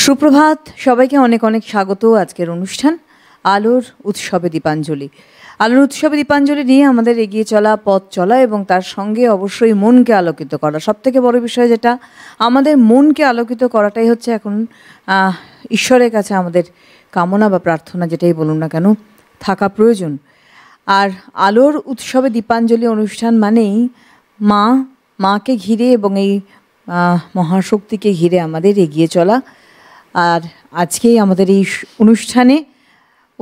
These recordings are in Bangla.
সুপ্রভাত সবাইকে, অনেক অনেক স্বাগত আজকের অনুষ্ঠান আলোর উৎসবে দীপাঞ্জলি। আলোর উৎসবে দীপাঞ্জলি নিয়ে আমাদের এগিয়ে চলা, পথ চলা এবং তার সঙ্গে অবশ্যই মনকে আলোকিত করা। সবথেকে বড় বিষয় যেটা, আমাদের মনকে আলোকিত করাটাই হচ্ছে এখন ঈশ্বরের কাছে আমাদের কামনা বা প্রার্থনা, যেটাই বলুন না কেন, থাকা প্রয়োজন। আর আলোর উৎসবে দীপাঞ্জলি অনুষ্ঠান মানেই মাকে ঘিরে এবং এই মহাশক্তিকে ঘিরে আমাদের এগিয়ে চলা। আর আজকেই আমাদের এই অনুষ্ঠানে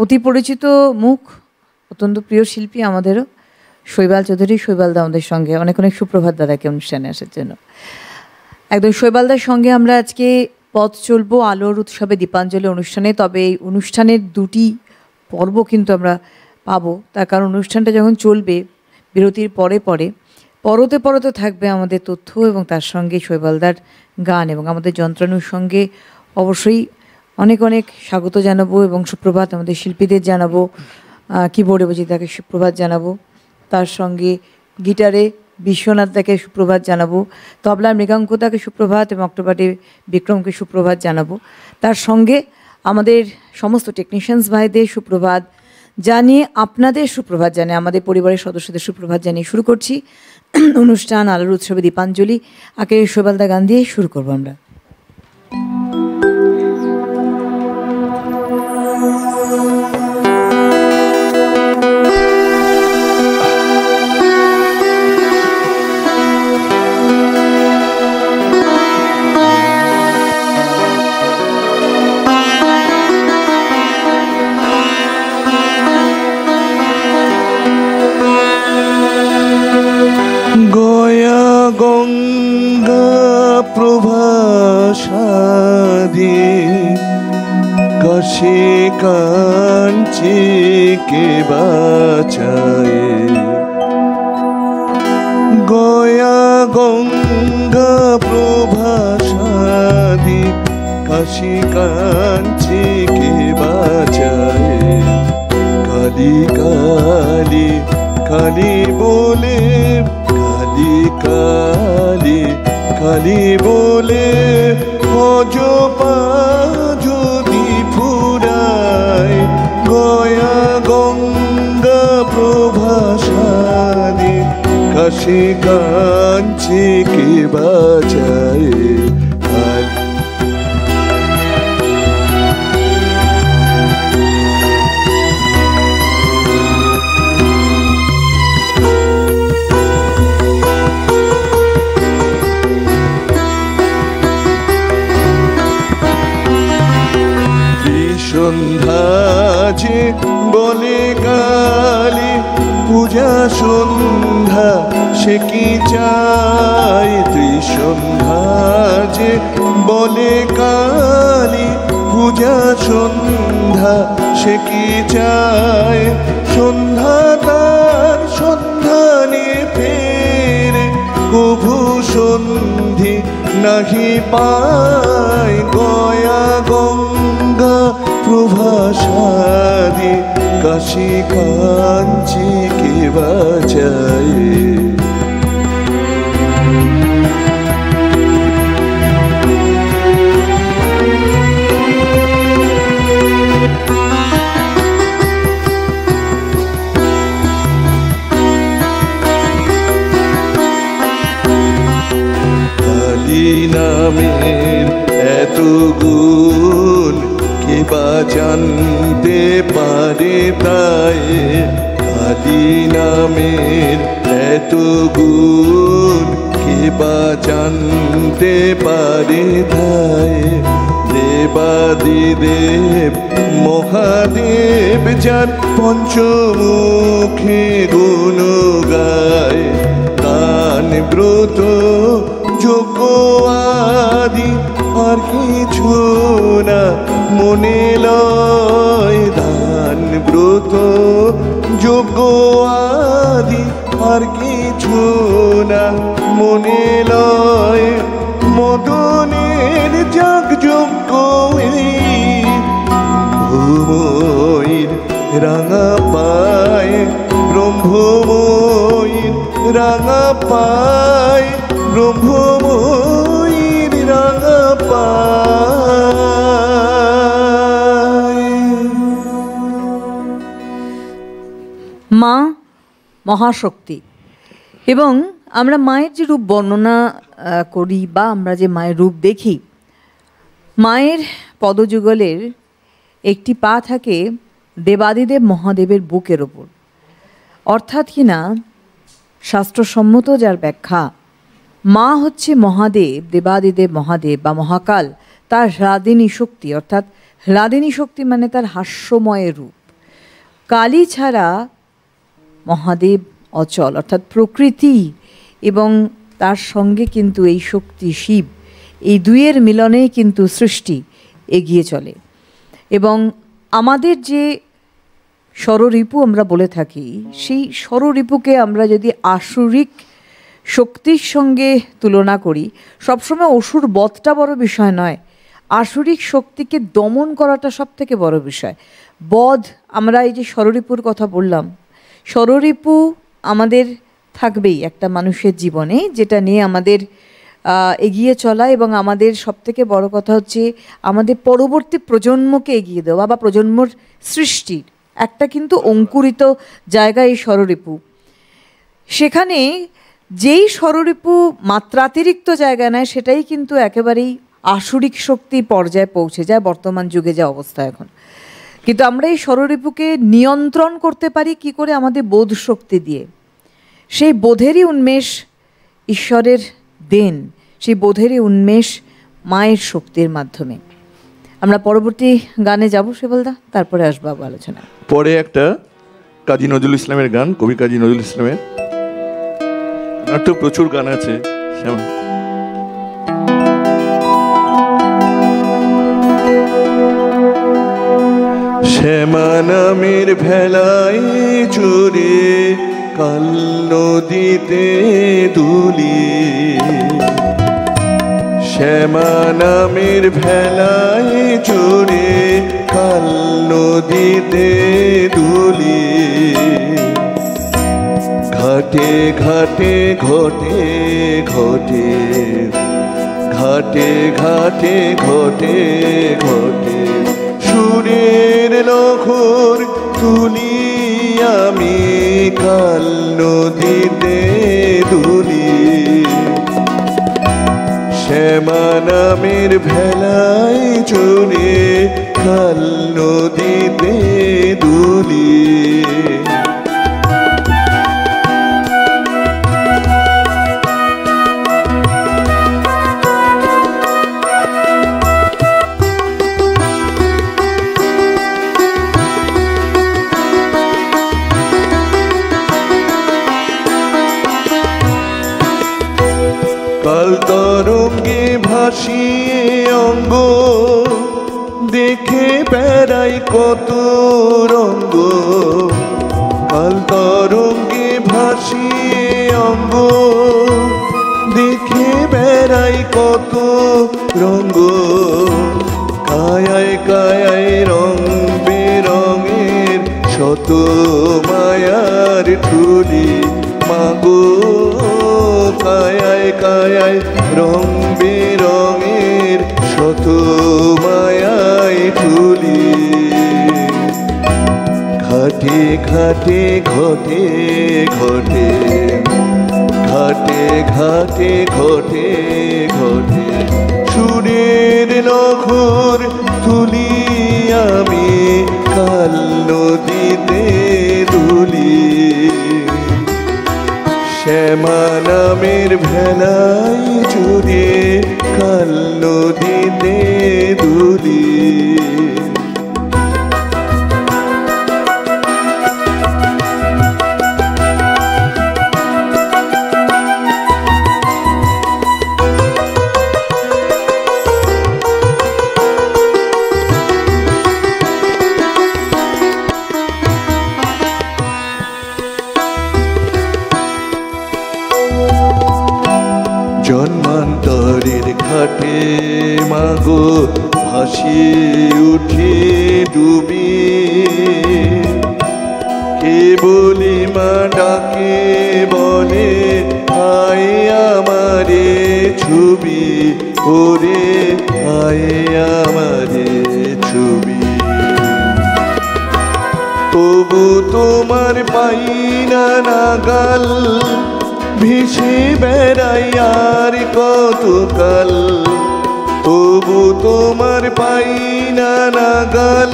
অতি পরিচিত মুখ, অত্যন্ত প্রিয় শিল্পী আমাদেরও, শৈবাল চৌধুরী। শৈবালদা আমাদের সঙ্গে। অনেক অনেক সুপ্রভাত দাদাকে অনুষ্ঠানে আসার জন্য। একদম শৈবালদার সঙ্গে আমরা আজকে পথ চলবো আলোর উৎসবে দীপাঞ্জলি অনুষ্ঠানে। তবে এই অনুষ্ঠানের দুটি পর্ব কিন্তু আমরা পাবো, তার কারণ অনুষ্ঠানটা যখন চলবে বিরতির পরে পরতে থাকবে আমাদের তথ্য এবং তার সঙ্গে শৈবালদার গান এবং আমাদের যন্ত্রাণুর সঙ্গে অবশ্যই অনেক অনেক স্বাগত জানাবো এবং সুপ্রভাত আমাদের শিল্পীদের জানাবো। কিবোর্ডে বসে তাকে সুপ্রভাত জানাবো, তার সঙ্গে গিটারে বিশ্বনাথ তাকে সুপ্রভাত জানাবো, তবলার মৃগাঙ্ক তাকে সুপ্রভাত এবং অক্টোপাটে বিক্রমকে সুপ্রভাত জানাবো। তার সঙ্গে আমাদের সমস্ত টেকনিশিয়ানস ভাইদের সুপ্রভাত জানিয়ে, আপনাদের সুপ্রভাত জানিয়ে, আমাদের পরিবারের সদস্যদের সুপ্রভাত জানিয়ে শুরু করছি অনুষ্ঠান আলোর উৎসবে দীপাঞ্জলি। আগে শৈবালদা গান দিয়ে শুরু করবো আমরা। কাশি কাঞ্চি কে বাঁচায়ে, গয়া গঙ্গা প্রভাসাদি কাশি কাঞ্চি কে বাঁচায়ে। কালি কালি কালি বলে, কালি কালি কালি বলে অজপা যদি ফুরায়, গয়া গঙ্গা প্রভাসাদি কাশি কাঞ্চি কে বাঁচায়। সন্ধ্যা যে বলে কালী পূজা সন্ধ্যা, সে কি চায়? ত্রিসন্ধ্যা যে বলে কালী পূজা সন্ধ্যা, সে কি চায়? সন্ধ্যা তার সন্ধানে ফেরে, কভু সন্ধি নাহি পায়। গয়া গঙ্গা প্রভাসাদি কাশি কাঞ্চি কে বাঁচায়। কালী নামের এত গুণ কে বা জানতে পারে তাই, কালী নামের এত গুণ কে বা জানতে পারে তাই। দেবাদিদেব মহাদেব যার পঞ্চমুখে গুণ গায়, দান ব্রত যোগ্য আদি আর কিছু না মনে লয়। দান ব্রত যোগ্য আদি আর কিছু না মনে লয়। মদনের যাগযজ্ঞ ব্রহ্মময়ীর রাঙা পায়, ব্রহ্মময়ীর রাঙা পায়, ব্রহ্মময়ীর রাঙা পায়। মহাশক্তি। এবং আমরা মায়ের যে রূপ বর্ণনা করি বা আমরা যে মায়ের রূপ দেখি, মায়ের পদযুগলের একটি পা থাকে দেবাদিদেব মহাদেবের বুকের ওপর। অর্থাৎ কি না, শাস্ত্রসম্মত যার ব্যাখ্যা, মা হচ্ছে মহাদেব, দেবাদিদেব মহাদেব বা মহাকাল, তার হ্লাদিনী শক্তি। অর্থাৎ হ্লাদিনী শক্তি মানে তার হাস্যময় রূপ। কালী ছাড়া মহাদেব অচল, অর্থাৎ প্রকৃতি এবং তার সঙ্গে কিন্তু এই শক্তি শিব, এই দুইয়ের মিলনেই কিন্তু সৃষ্টি এগিয়ে চলে। এবং আমাদের যে ষড়রিপু আমরা বলে থাকি, সেই ষড়রিপুকে আমরা যদি আসুরিক শক্তির সঙ্গে তুলনা করি, সবসময় অসুর বধটা বড় বিষয় নয়, আসুরিক শক্তিকে দমন করাটা সব থেকে বড় বিষয়। বধ, আমরা এই যে ষড়রিপুর কথা বললাম, ষড়রিপু আমাদের থাকবেই একটা মানুষের জীবনে, যেটা নিয়ে আমাদের এগিয়ে চলা এবং আমাদের সবথেকে বড় কথা হচ্ছে আমাদের পরবর্তী প্রজন্মকে এগিয়ে দেওয়া বা প্রজন্মর সৃষ্টির একটা কিন্তু অঙ্কুরিত জায়গা এই ষড়রিপু। সেখানে যেই ষড়রিপু মাত্রাতিরিক্ত জায়গা নেয়, সেটাই কিন্তু একেবারেই আসুরিক শক্তি পর্যায়ে পৌঁছে যায় বর্তমান যুগে যা অবস্থা এখন। কিন্তু আমরা এই ষড়রিপুকে নিয়ন্ত্রণ করতে পারি কি করে? আমাদের বোধ শক্তি দিয়ে। সেই বোধেরই উন্মেষ ঈশ্বরের দেন, সেই বোধেরই উন্মেষ মায়ের শক্তির মাধ্যমে। আমরা পরবর্তী গানে যাব সেবলদা, তারপরে আসবো আলোচনা। পরে একটা কাজী নজরুল ইসলামের গান, কবি কাজী নজরুল ইসলামের। আর তো প্রচুর গান আছে। শ্যামা নামের ভেলায় চড়ে কাল নদীতে দুলি, শ্যামা নামের ভেলায় চড়ে কাল নদীতে দুলি, ঘাটে ঘাটে ঘটে ঘটে, ঘাটে ঘাটে ঘটে ঘটে, সুরের লহর তুলি আমি কাল নদীতে দুলি, শ্যামা নামের ভেলায় চড়ে কাল নদীতে দুলি। কাল তরঙ্গে ভাসিয়ে অঙ্গ দেখে বেড়াই কত রঙ্গ, কাল তরঙ্গে ভাসিয়ে অঙ্গ দেখে বেড়াই কত রঙ্গ, কায়ায় কায়ায় রং বেরঙের শত মায়ার ঠুলি, মাগো কায়ায় কায়ায় রং বেরঙের শত মায়ায় ঠুলি, ঘাটে ঘাটে ঘটে ঘটে, ঘাটে ঘাটে ঘটে ঘটে, সুরের লহর তুলি আমি কাল নদীতে দুলি, শ্যামা নামের ভেলায় চড়ে কাল নদীতে দুলি। জন্মান্তরের ঘাটে মাগো ভাসিয়ে উঠে ডুবি, কে বলি মা ডাকে বলে আয় আমারে ছবি, ওরে আয় আমারে ছবি, তবু তোমার পাই না নাগাল, ভেসে বেড়াই আর কতকাল। তবু তোমার পাই না নাগাল,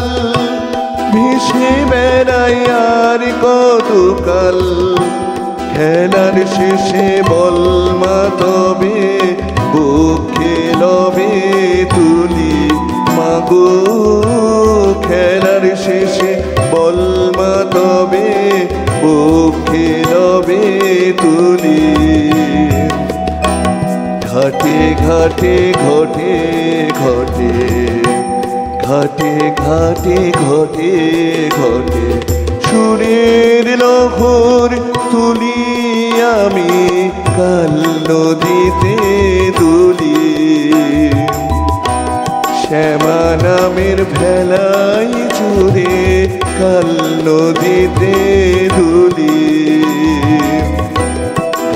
ভেসে বেড়াই আর কতকাল। খেলার শেষে বল মা তবে বুকে লবে তুলি মাগো। খেলার শেষে বল মা তবে বুকে লবে তুলি। ঘাটে ঘাটে ঘটে ঘটে, ঘাটে ঘাটে ঘটে ঘটে, সুরের লহর তুলি আমি কাল নদীতে দুলি। শ্যামা নামের ভেলাই চুরে কাল নদীতে দুলি।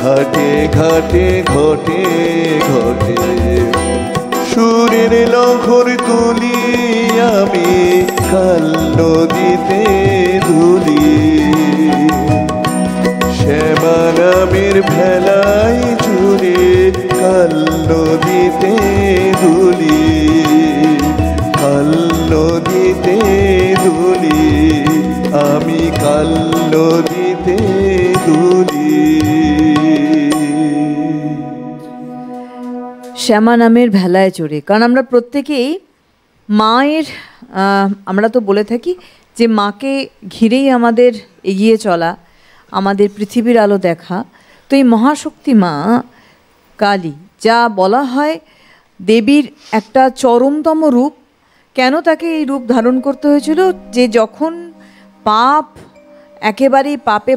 ঘাটে ঘাটে ঘটে ঘটে, সুরের লহর তুলি আমি কাল নদীতে দুলি। শ্যামা নামের ভেলাই চুরে কাল নদীতে দুলি। কাল নদীতে দুলি আমি কাল নদীতে দুলি। শ্যামা নামের ভেলায় চড়ে, কারণ আমরা প্রত্যেকেই মায়ের, আমরা তো বলে থাকি যে মাকে ঘিরেই আমাদের এগিয়ে চলা, আমাদের পৃথিবীর আলো দেখা। তো এই মহাশক্তি মা কালী, যা বলা হয় দেবীর একটা চরমতম রূপ। কেন তাকে এই রূপ ধারণ করতে হয়েছিল? যে যখন পাপ একেবারেই পাপে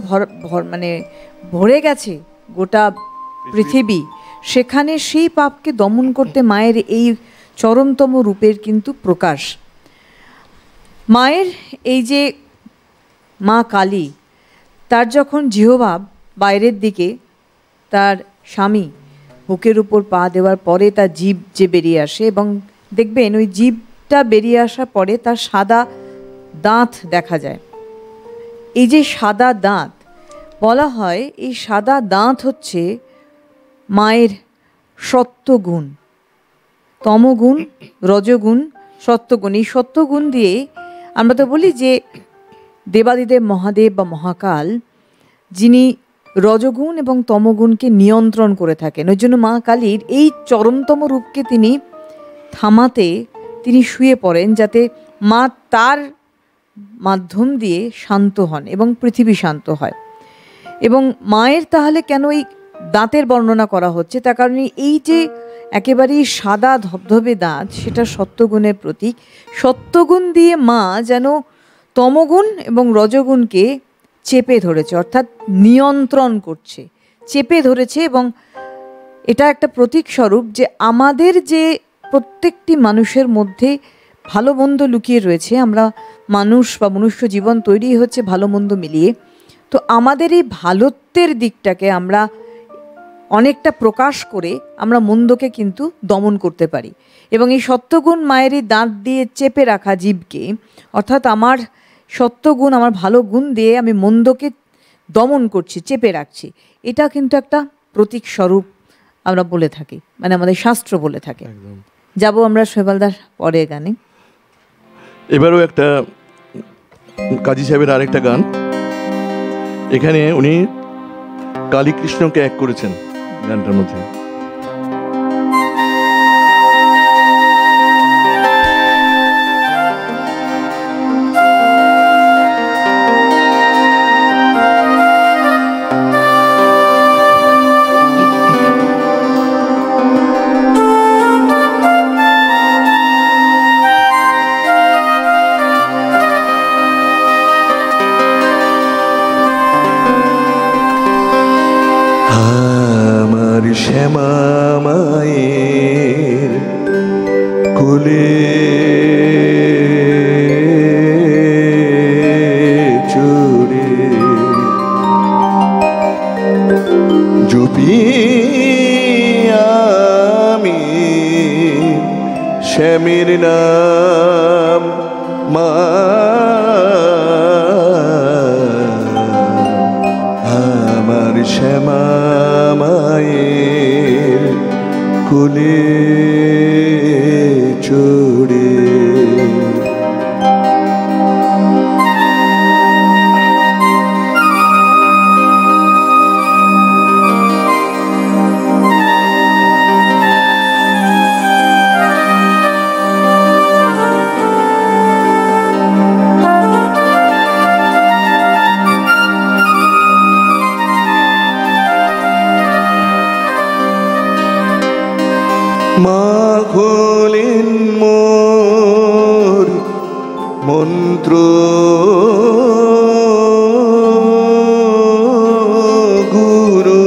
মানে ভরে গেছে গোটা পৃথিবী, সেখানে সেই পাপকে দমন করতে মায়ের এই চরমতম রূপের কিন্তু প্রকাশ। মায়ের এই যে মা কালী, তার যখন জিহ্বা বাইরের দিকে, তার স্বামী বুকের উপর পা দেওয়ার পরে তার জিভ যে বেরিয়ে আসে, এবং দেখবেন ওই জিভটা বেরিয়ে আসার পরে তার সাদা দাঁত দেখা যায়। এই যে সাদা দাঁত, বলা হয় এই সাদা দাঁত হচ্ছে মায়ের সত্যগুণ, তমগুণ, রজগুণ, সত্যগুণ। এই সত্যগুণ দিয়ে আমরা তো বলি যে দেবাদিদেব মহাদেব বা মহাকাল যিনি রজগুণ এবং তমগুণকে নিয়ন্ত্রণ করে থাকেন। ওই জন্য মা কালীর এই চরমতম রূপকে তিনি থামাতে তিনি শুয়ে পড়েন, যাতে মা তার মাধ্যম দিয়ে শান্ত হন এবং পৃথিবী শান্ত হয়। এবং মায়ের তাহলে কেন এই দাঁতের বর্ণনা করা হচ্ছে? তার কারণে এই যে একেবারেই সাদা ধবধবে দাঁত, সেটা সত্যগুণের প্রতীক। সত্যগুণ দিয়ে মা যেন তমগুণ এবং রজগুণকে চেপে ধরেছে, অর্থাৎ নিয়ন্ত্রণ করছে, চেপে ধরেছে। এবং এটা একটা প্রতীক স্বরূপ যে আমাদের যে প্রত্যেকটি মানুষের মধ্যে ভালো মন্দ লুকিয়ে রয়েছে। আমরা মানুষ বা মনুষ্য জীবন তৈরি হচ্ছে ভালো মন্দ মিলিয়ে। তো আমাদের এই ভালোত্বের দিকটাকে আমরা অনেকটা প্রকাশ করে আমরা মন্দকে কিন্তু দমন করতে পারি। এবং এই সত্যগুণ মায়ের এই দাঁত দিয়ে চেপে রাখা জীবকে, অর্থাৎ আমার সত্যগুণ, আমার ভালো গুণ দিয়ে আমি মন্দকে দমন করছি, চেপে রাখছি, এটা কিন্তু একটা প্রতীক স্বরূপ আমরা বলে থাকি, মানে আমাদের শাস্ত্র বলে থাকে। যাব আমরা শৈবালদার পরে গানে। এবারও একটা কাজী সাহেবের আরেকটা গান। এখানে উনি কালী কৃষ্ণকে এক করেছেন গানটার মধ্যে। শ্যামা মায়ের কোলে চড়ে জপি আমি শ্যামের নাম, মা কুলে চড়ে। মা খোলেন মোর মন্ত্র গুরু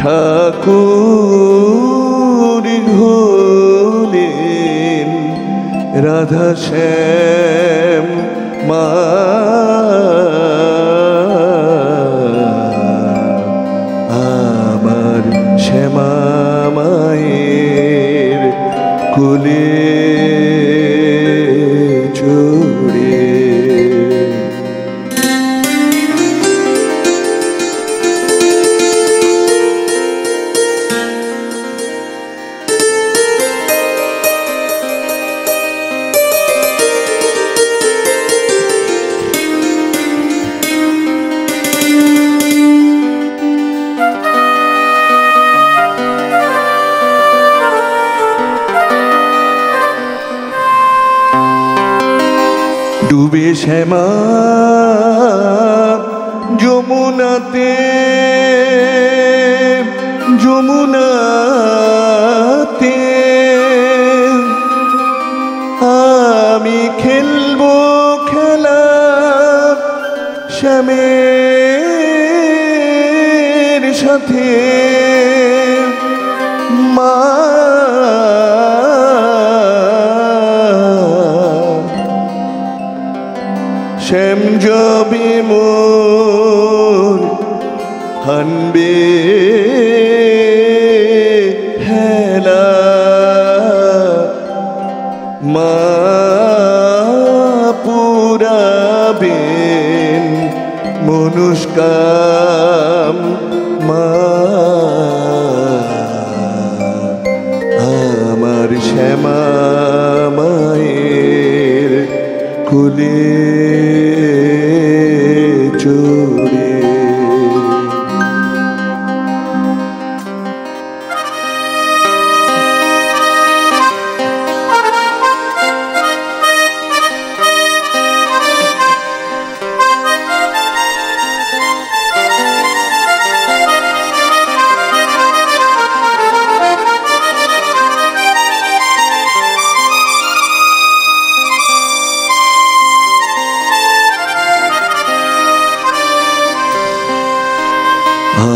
ঠাকুর হলেন রাধা শ্যাম মা। শ্যামা মায়ের কুলে চড়ে। ডুবে শ্যামা যমুনাতে, যমুনাতে আমি খেলবো খেলা শ্যামের সাথে। মা শ্যাম যাবে মোর হানবে হেলা। মা পুরাবেন মনুষ্কাম। মা আমার শ্যামা মায়ের কুলে চড়ে।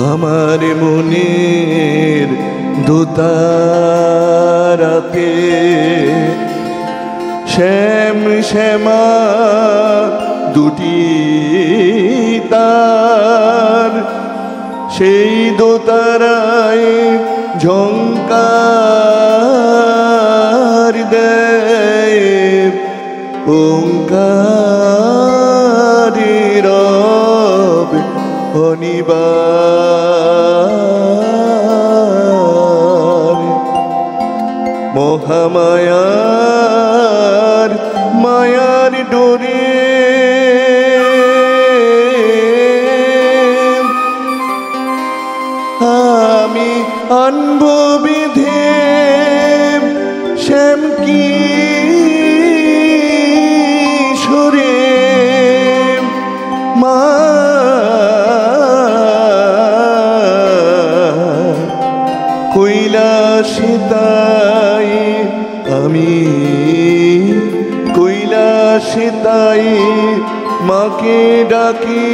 আমার মনের দোতারাতে শ্যাম শ্যামা দুটি তার, সেই দোতারায় ঝংকার দেয় ওঙ্কারি রব অনিবার। মহামায়ার মায়ার ডোরে আমি আনব বিধে শ্যাম কি সুরে। মা কৈলাসিতাই আমি, কৈলাসিতাই মাকে ডাকি।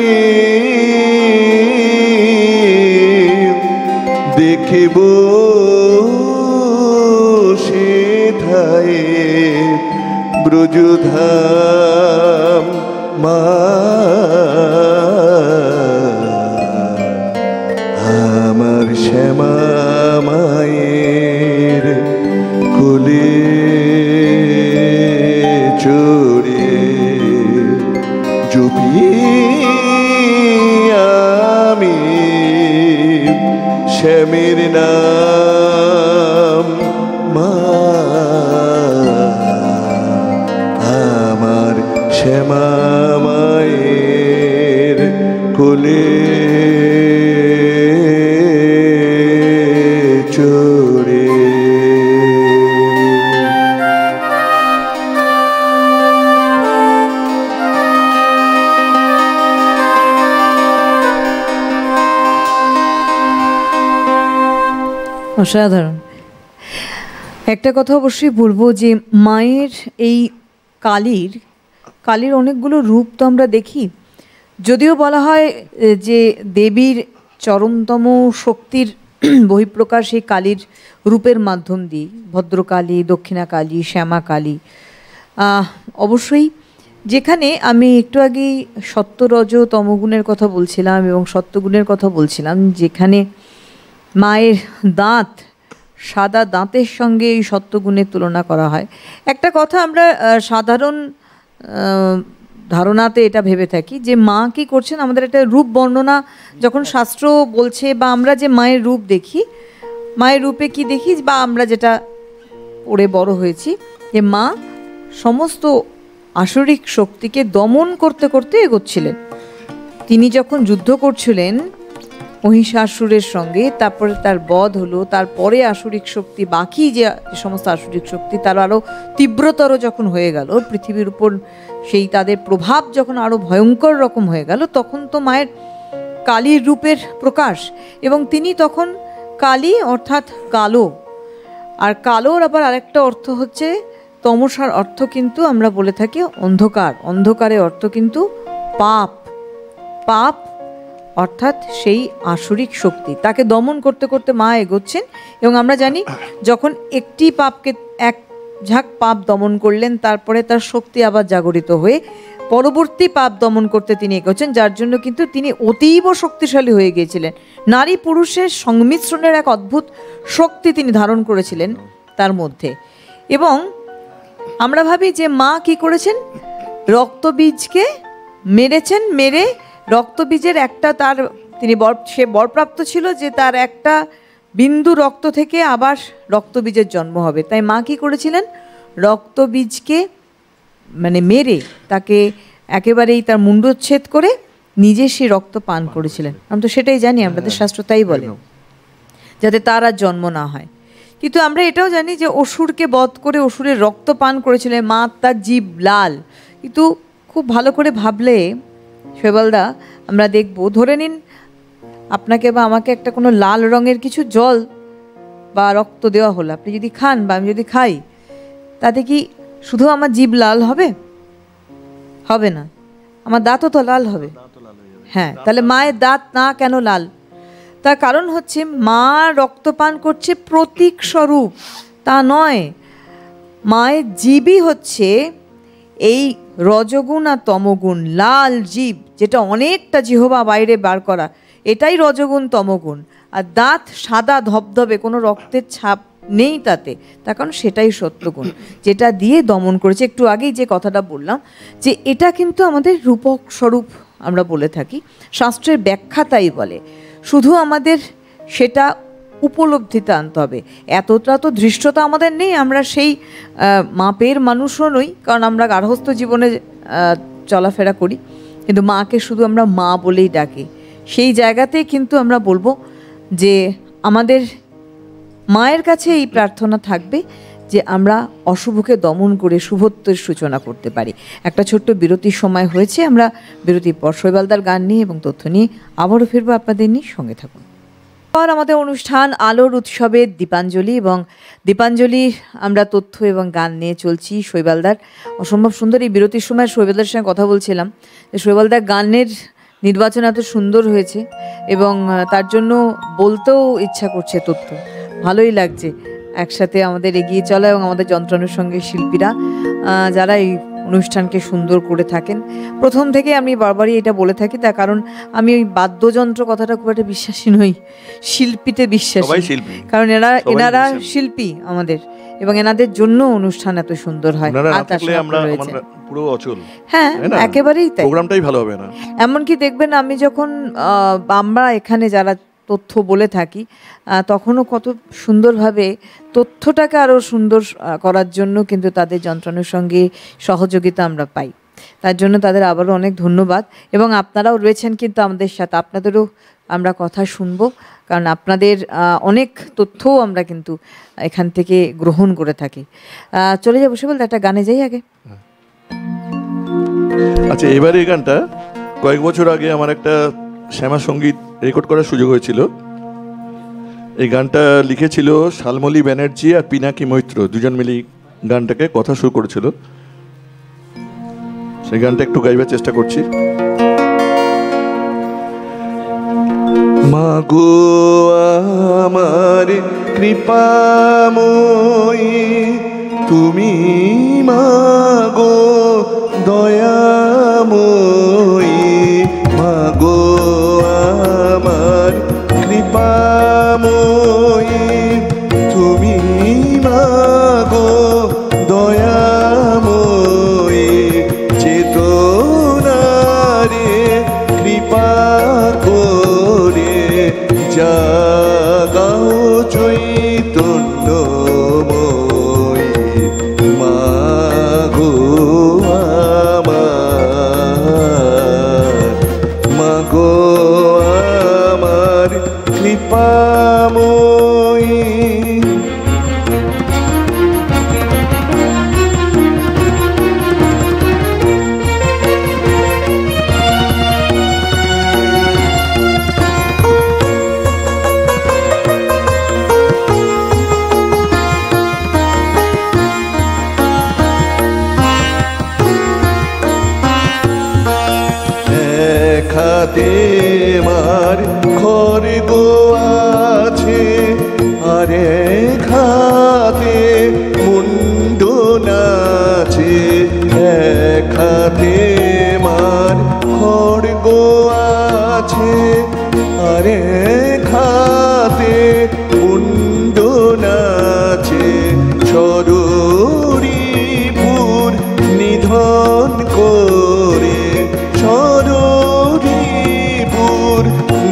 দেখব সেথায় ব্রজধাম। মা আমার শ্যামা মায়ের কুলে চড়ে জুপি আমি শ্যামে মায়ের নাম মা, আমার শ্যামা মায়ের কোলে চড়ে। অসাধারণ। একটা কথা অবশ্যই বলবো যে মায়ের এই কালীর অনেকগুলো রূপ তো আমরা দেখি, যদিও বলা হয় যে দেবীর চরমতম শক্তির বহিঃপ্রকাশ এই কালীর রূপের মাধ্যম দিয়ে, ভদ্রকালী, দক্ষিণা কালী, শ্যামা কালী। অবশ্যই যেখানে আমি একটু আগেই সত্য রজ তমগুণের কথা বলছিলাম এবং সত্যগুণের কথা বলছিলাম, যেখানে মায়ের দাঁত, সাদা দাঁতের সঙ্গে এই সত্যগুণের তুলনা করা হয়। একটা কথা আমরা সাধারণ ধারণাতে এটা ভেবে থাকি যে মা কি করছেন, আমাদের একটা রূপ বর্ণনা যখন শাস্ত্র বলছে বা আমরা যে মায়ের রূপ দেখি, মায়ের রূপে কি দেখি বা আমরা যেটা পড়ে বড় হয়েছি, যে মা সমস্ত আসরিক শক্তিকে দমন করতে করতে এগোচ্ছিলেন। তিনি যখন যুদ্ধ করছিলেন মহিষাসুরের সঙ্গে, তারপরে তার বধ হলো, তারপরে আসরিক শক্তি, বাকি যে সমস্ত আসরিক শক্তি তার আরও তীব্রতর যখন হয়ে গেল, পৃথিবীর উপর সেই তাদের প্রভাব যখন আরও ভয়ঙ্কর রকম হয়ে গেল, তখন তো মায়ের কালীর রূপের প্রকাশ। এবং তিনি তখন কালী অর্থাৎ কালো, আর কালোর আবার আরেকটা অর্থ হচ্ছে, তমসার অর্থ কিন্তু আমরা বলে থাকি অন্ধকার, অন্ধকারের অর্থ কিন্তু পাপ, পাপ অর্থাৎ সেই আসরিক শক্তি, তাকে দমন করতে করতে মা এগোচ্ছেন। এবং আমরা জানি যখন একটি পাপকে, এক ঝাঁক পাপ দমন করলেন, তারপরে তার শক্তি আবার জাগরিত হয়ে পরবর্তী পাপ দমন করতে তিনি এগোচ্ছেন, যার জন্য কিন্তু তিনি অতীব শক্তিশালী হয়ে গিয়েছিলেন। নারী পুরুষের সংমিশ্রণের এক অদ্ভুত শক্তি তিনি ধারণ করেছিলেন তার মধ্যে। এবং আমরা ভাবি যে মা কি করেছেন, রক্তবীজকে মেরেছেন, মেরে রক্তবীজের একটা তার, তিনি সে বরপ্রাপ্ত ছিল যে তার একটা বিন্দু রক্ত থেকে আবার রক্তবীজের জন্ম হবে। তাই মা কি করেছিলেন, রক্তবীজকে মানে মেরে তাকে একেবারেই তার মুণ্ডচ্ছেদ করে নিজে সেই রক্ত পান করেছিলেন। আমরা তো সেটাই জানি, আমাদের শাস্ত্র তাই বলে, যাতে তার আর জন্ম না হয়। কিন্তু আমরা এটাও জানি যে অসুরকে বধ করে অসুরের রক্ত পান করেছিলেন মা, তার জীব লাল। কিন্তু খুব ভালো করে ভাবলে শৈবালদা আমরা দেখব, ধরে নিন আপনাকে বা আমাকে একটা কোনো লাল রঙের কিছু জল বা রক্ত দেওয়া হলো, আপনি যদি খান বা আমি যদি খাই, তাতে কি শুধু আমার জীব লাল হবে? হবে না, আমার দাঁতও তো লাল হবে। হ্যাঁ, তাহলে মায়ের দাঁত না কেন লাল? তার কারণ হচ্ছে মা রক্তপান করছে প্রতীক স্বরূপ, তা নয়। মায়ের জীবই হচ্ছে এই রজগুণ আর তমগুণ, লাল জীব, যেটা অনেকটা জিহবা বাইরে বার করা, এটাই রজগুণ তমগুণ। আর দাঁত সাদা ধবধবে, কোনো রক্তের ছাপ নেই তাতে, তার কারণ সেটাই সত্যগুণ, যেটা দিয়ে দমন করেছে। একটু আগেই যে কথাটা বললাম যে এটা কিন্তু আমাদের রূপক স্বরূপ আমরা বলে থাকি, শাস্ত্রের ব্যাখ্যা তাই বলে। শুধু আমাদের সেটা উপলব্ধিতে আনতে হবে, এতটা তো ধৃষ্টতা আমাদের নেই, আমরা সেই মাপের মানুষও নই, কারণ আমরা গার্হস্থ্য জীবনে চলাফেরা করি, কিন্তু মাকে শুধু আমরা মা বলেই ডাকি। সেই জায়গাতে কিন্তু আমরা বলবো যে আমাদের মায়ের কাছে এই প্রার্থনা থাকবে যে আমরা অশুভকে দমন করে শুভত্বের সূচনা করতে পারি। একটা ছোট্ট বিরতির সময় হয়েছে, আমরা বিরতির পর শৈবালদার গান নিয়ে এবং তথ্য নিয়ে আবারও ফিরবো আপনাদের নিয়ে, সঙ্গে থাকুন। আর আমাদের অনুষ্ঠান আলোর উৎসবের দীপাঞ্জলি, এবং দীপাঞ্জলি আমরা তথ্য এবং গান নিয়ে চলছি। শৈবালদার অসম্ভব সুন্দর, এই বিরতির সময় শৈবালদার সঙ্গে কথা বলছিলাম যে শৈবালদার গানের নির্বাচন এত সুন্দর হয়েছে এবং তার জন্য বলতেও ইচ্ছা করছে তথ্য, ভালোই লাগছে একসাথে আমাদের এগিয়ে চলা এবং আমাদের যন্ত্রানুষঙ্গের শিল্পীরা যারা এই অনুষ্ঠানকে সুন্দর করে থাকেন। প্রথম থেকে আমি বারবারই এটা বলে থাকি, তার কারণ আমি ওই বাদ্যযন্ত্র কথাটা খুব একটা বিশ্বাসী নই, শিল্পীতে বিশ্বাসী, কারণ এনারা শিল্পী আমাদের, এবং এনাদের জন্য অনুষ্ঠান এত সুন্দর হয়। পুরো অচল, হ্যাঁ একেবারেই তাই, প্রোগ্রামটাই ভালো হবে না। এমনকি দেখবেন আমি যখন আমরা এখানে যারা তথ্য বলে থাকি, তখনও কত সুন্দরভাবে তথ্যটাকে আরও সুন্দর করার জন্য কিন্তু তাদের যন্ত্রণার সঙ্গে সহযোগিতা আমরা পাই। তার জন্য তাদের আবারও অনেক ধন্যবাদ। এবং আপনারাও রয়েছেন কিন্তু আমাদের সাথে, আপনাদেরও আমরা কথা শুনবো, কারণ আপনাদের অনেক তথ্যও আমরা কিন্তু এখান থেকে গ্রহণ করে থাকি। চলে যাবো সে বলতে একটা গানে যাই আগে। আচ্ছা, এবারে এই গানটা কয়েক বছর আগে আমার একটা শ্যামা সঙ্গীত রেকর্ড করার সুযোগ হয়েছিল। এই গানটা লিখেছিল শালমলী ব্যানার্জি আর পিনাকি মৈত্র, দুজন মিলে গানটাকে কথা শুরু করেছিল। সেই গানটা একটু গাইবার চেষ্টা করছি। মাগো আমার কৃপাময়ী তুমি, মাগো দয়াময়ী, মাগো আমার কৃপাময়ী তুমি, মাগো দয়াময়ী, চেতনারে কৃপা করে জাগাও চৈতন্যময়ী, মাগো আমার, মাগো আমার কৃপাময়ী। খাতে মার খড়গ আছে, আরে খাতে মুন্ডন আছে, খাতে মার খড়গ আছে, আরে খাতে মুন্ডন আছে, সররিপুর নিধন করে, সররিপুর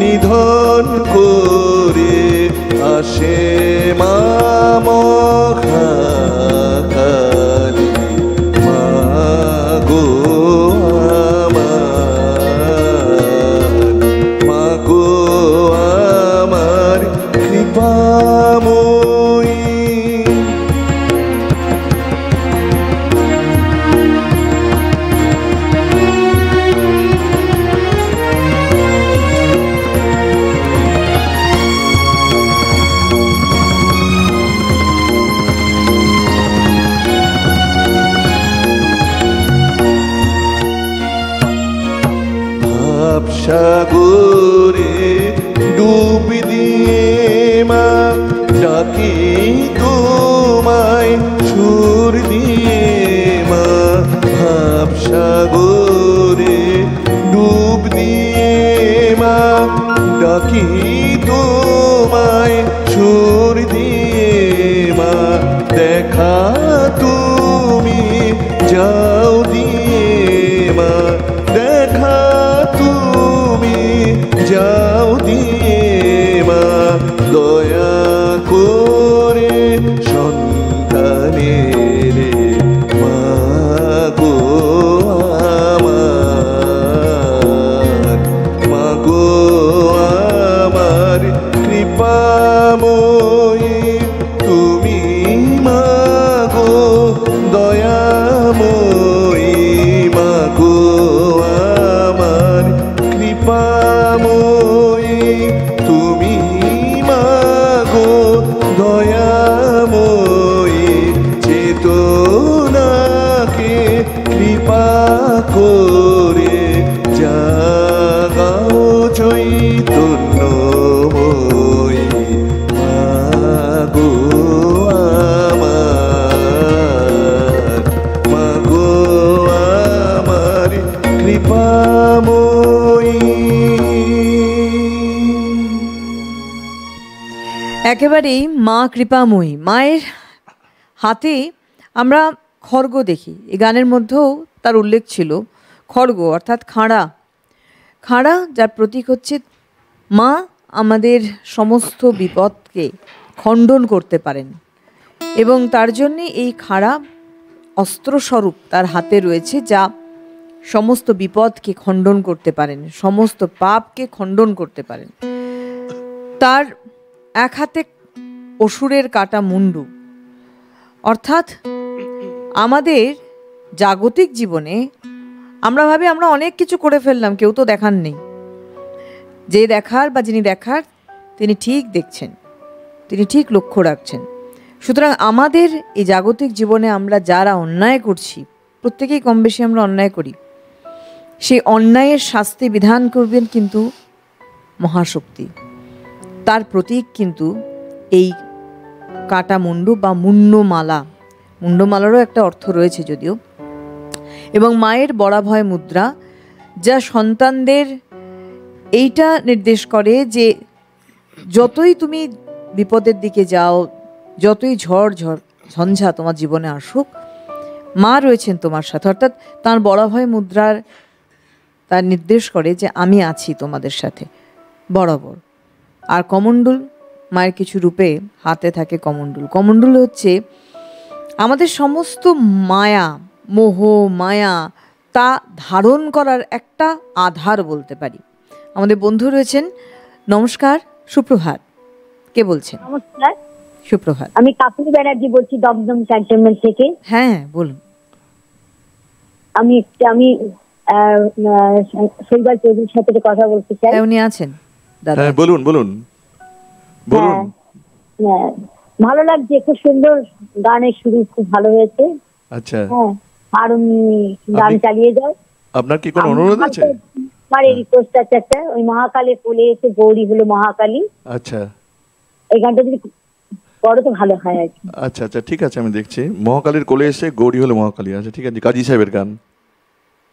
নিধন করে আসে মা মহাকালী, মাগো আমার, মাগো আমার কৃপাময়ী। সাগরে ডুব দিয়ে মা ডাকি তোমায় সুর দিয়ে, মা ভাব সাগরে ডুব দিয়ে মা ডাকি তোমায় সুর দিয়ে, মা দেখা তুমি যাও দিয়ে, মা দেখা তুমি যাও দিয়ে, মা দয়া করে সন্তানের, মাগো আমার, মাগো আমার কৃপাময়ী তুমি, মাগো দয়াময়ী, মাগো আমার কৃপাময়ী তুমি, মাগো দয়াময়ী, চেতনাকে কৃপা করে জাগাও চৈতন্যময়ী, মাগো আমার, মাগো আমার কৃপাময়ী। একেবারেই মা কৃপাময়ী। মায়ের হাতে আমরা খড়গ দেখি, এই গানের মধ্যেও তার উল্লেখ ছিল। খড়গ অর্থাৎ খাঁড়া, খাঁড়া যার প্রতীক হচ্ছে মা আমাদের সমস্ত বিপদকে খণ্ডন করতে পারেন এবং তার জন্যে এই খাড়া অস্ত্রস্বরূপ তার হাতে রয়েছে, যা সমস্ত বিপদকে খণ্ডন করতে পারেন, সমস্ত পাপকে খণ্ডন করতে পারেন। তার এক হাতে অসুরের কাটা মুন্ডু, অর্থাৎ আমাদের জাগতিক জীবনে আমরা ভাবি আমরা অনেক কিছু করে ফেললাম, কেউ তো দেখার নেই। যে দেখার বা যিনি দেখার তিনি ঠিক দেখছেন, তিনি ঠিক লক্ষ্য রাখছেন। সুতরাং আমাদের এই জাগতিক জীবনে আমরা যারা অন্যায় করছি, প্রত্যেকেই কম বেশি আমরা অন্যায় করি, সেই অন্যায়ের শাস্তি বিধান করবেন কিন্তু মহাশক্তি। তার প্রতীক কিন্তু এই কাটা মুন্ডু বা মুন্ডমালা। মুন্ডমালারও একটা অর্থ রয়েছে যদিও। এবং মায়ের বরাভয় মুদ্রা, যা সন্তানদের এইটা নির্দেশ করে যে যতই তুমি বিপদের দিকে যাও, যতই ঝঞ্ঝা তোমার জীবনে আসুক, মা রয়েছেন তোমার সাথে। অর্থাৎ তার বরাভয় মুদ্রার তার নির্দেশ করে যে আমি আছি তোমাদের সাথে বরাবর। আর কমণ্ডল, মায়ের কিছু রূপে হাতে থাকে কমণ্ডল। কমণ্ডল হচ্ছে আমাদের সমস্ত মায়া, মোহ, মায়া তা ধারণ করার একটা আধার বলতে পারি। আমাদের বন্ধু রয়েছেন। নমস্কার, সুপ্রভাত। কে বলছেন? নমস্কার, সুপ্রভাত। আমি কাপুর ব্যানার্জি বলছি, দমদম ক্যান্টনমেন্ট থেকে। হ্যাঁ, বলুন। আমি শৈবাল চৌধুরীর সাথে কথা বলতে চাই। উনি আছেন দাদা? হ্যাঁ, বলুন বলুন বলুন। হ্যাঁ, ভালো লাগছে, খুব সুন্দর গানের শুরু, খুব ভালো হয়েছে। আচ্ছা, হ্যাঁ, আর গান চালিয়ে যাও। আপনার কি কোনো অনুরোধ আছে? আমার এই রিকোয়েস্ট আছে একটা, ওই মহাকালের কোলে এসে গৌরী হলো মহাকালী। আচ্ছা, এই গানটা যদি বড় তো ভালো হয় আর কি। আচ্ছা আচ্ছা, ঠিক আছে, আমি দেখছি। মহাকালীর কোলে এসে গৌরী হলো মহাকালী। আচ্ছা, ঠিক আছে, কাজী সাহেবের গান।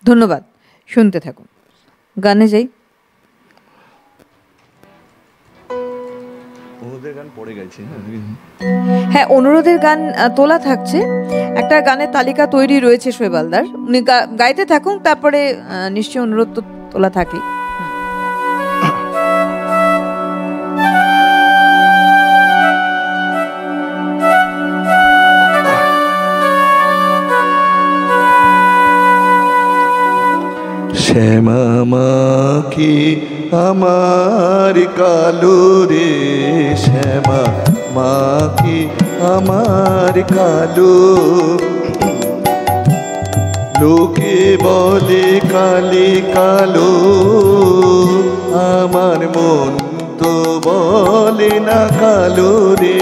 ধন্যবাদ, শুনতে থাকুন। গানে যাই। হ্যাঁ, অনুরোধের গান তোলা থাকছে। একটা গানের তালিকা তৈরি রয়েছে শৈবালদার, উনি গাইতে থাকুন, তারপরে নিশ্চয়ই অনুরোধ তো তোলা থাকে। শ্যামা মা কি আমার কালো রে, শ্যামা মা কি আমার কালো, লোকে বলে কালে কালো, আমার মন তো বলে না কালো রে,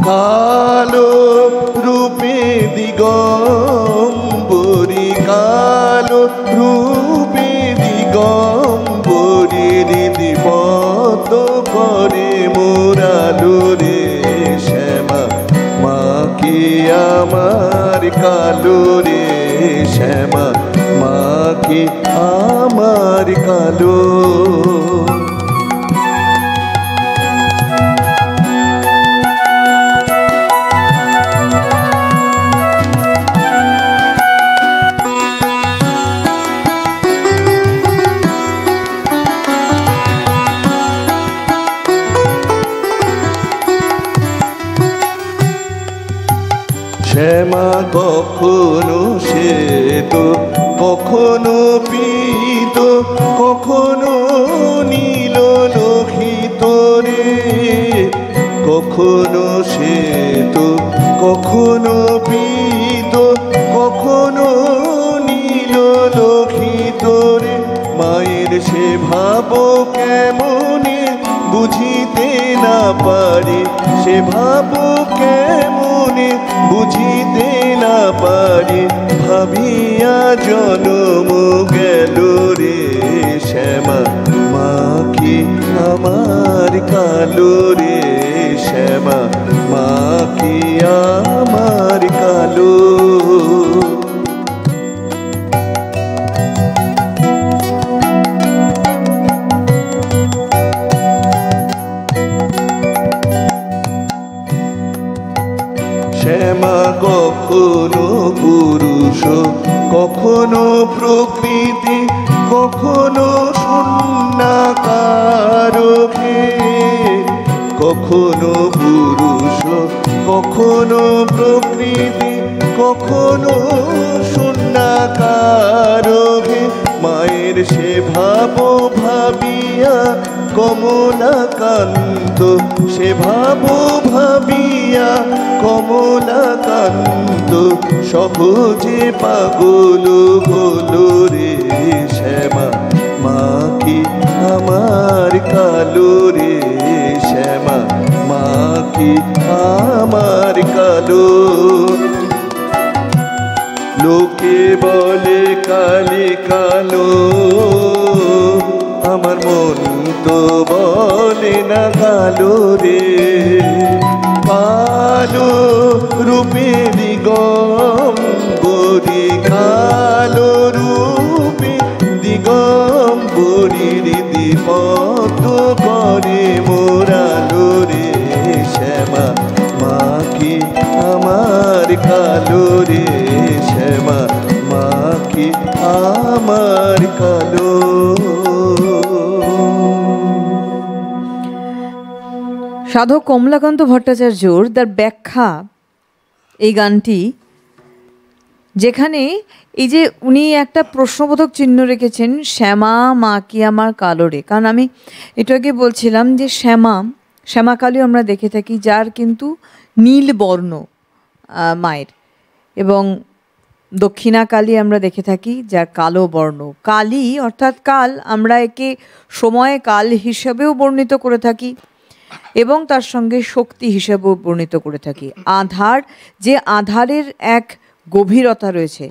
কালো রূপে দিগম্বরী, কালো রূপে দিগম্বরী, রীতিপদ করে মোরালো রে, শ্যামা মা কি আমার কালো রে, শ্যামা মা কি আমার কালো। শ্যামা কখনো শ্বেত, কখনো পীত, কখনো নীল লোহিত রে, কখনো শ্বেত, কখনো পীত, কখনো নীল লোহিত রে, মায়ের সে ভাব কেমনে বুঝিতে না পারি, সে ভাব কেমনে বুঝিতে না পারি, ভাবিয়া জনম গেল রে, শ্যামা মা কি আমার কালো রে, শ্যামা মা কি আমার কালো। শ্যামা কখনো পুরুষ, কখনো প্রকৃতি, কখনো শূন্যাকারকে, কখনো পুরুষ, কখনো প্রকৃতি, কখনো শূন্যাকারকে। মায়ের সে ভাব ভাবিয়া কমলাকান্ত, সে ভাব ভাবিয়া কমলাকান্ত, সহজে পাগল হলো রে শ্যামা। মা কি আমার কালো রে শ্যামা, মা কি আমার কালো। লোকে বলে কালি কালো, আমার মন তো বলে না কালো রে। কালো রূপে দিগম্বরী, কালো রূপে দিগম্বরীর দীপক করে মোরালো রে শ্যামা। মা কি আমার কালো রে শ্যামা, মা কি আমার কালো। সাধক কমলাকান্ত ভট্টাচার্যর তার ব্যাখ্যা এই গানটি, যেখানে এই যে উনি একটা প্রশ্নবোধক চিহ্ন রেখেছেন, শ্যামা মা কি আমার কালো রে। কারণ আমি একটু আগে বলছিলাম যে শ্যামাকালী আমরা দেখে থাকি, যার কিন্তু নীল বর্ণ মায়ের, এবং দক্ষিণাকালী আমরা দেখে থাকি যার কালো বর্ণ। কালী অর্থাৎ কাল, আমরা একে সময় কাল হিসাবেও বর্ণিত করে থাকি এবং তার সঙ্গে শক্তি হিসেবেও বর্ণিত করে থাকি। আধার, যে আধারের এক গভীরতা রয়েছে,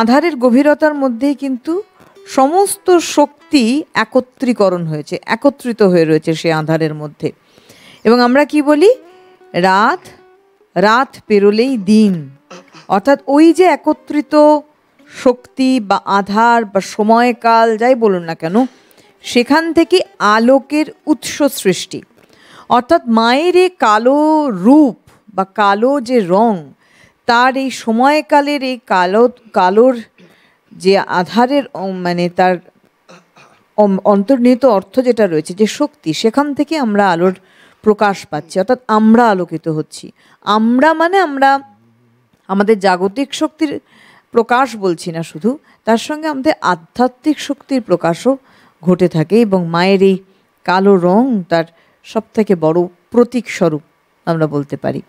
আধারের গভীরতার মধ্যেই কিন্তু সমস্ত শক্তি একত্রীকরণ হয়েছে, একত্রিত হয়ে রয়েছে সে আধারের মধ্যে। এবং আমরা কি বলি, রাত রাত পেরোলেই দিন, অর্থাৎ ওই যে একত্রিত শক্তি বা আধার বা সময়কাল যাই বলুন না কেন, সেখান থেকে আলোকের উৎস সৃষ্টি। অর্থাৎ মায়ের এই কালো রূপ বা কালো যে রং, তার এই সময়কালের এই কালোর যে আধারের মানে তার অন্তর্নিহিত অর্থ যেটা রয়েছে, যে শক্তি, সেখান থেকে আমরা আলোর প্রকাশ পাচ্ছি, অর্থাৎ আমরা আলোকিত হচ্ছি। আমরা মানে আমরা আমাদের জাগতিক শক্তির প্রকাশ বলছি না শুধু, তার সঙ্গে আমাদের আধ্যাত্মিক শক্তির প্রকাশও ঘটে থাকে। এবং মায়ের এই কালো রং তার সবথেকে বড় প্রতীক স্বরূপ আমরা বলতে পারি।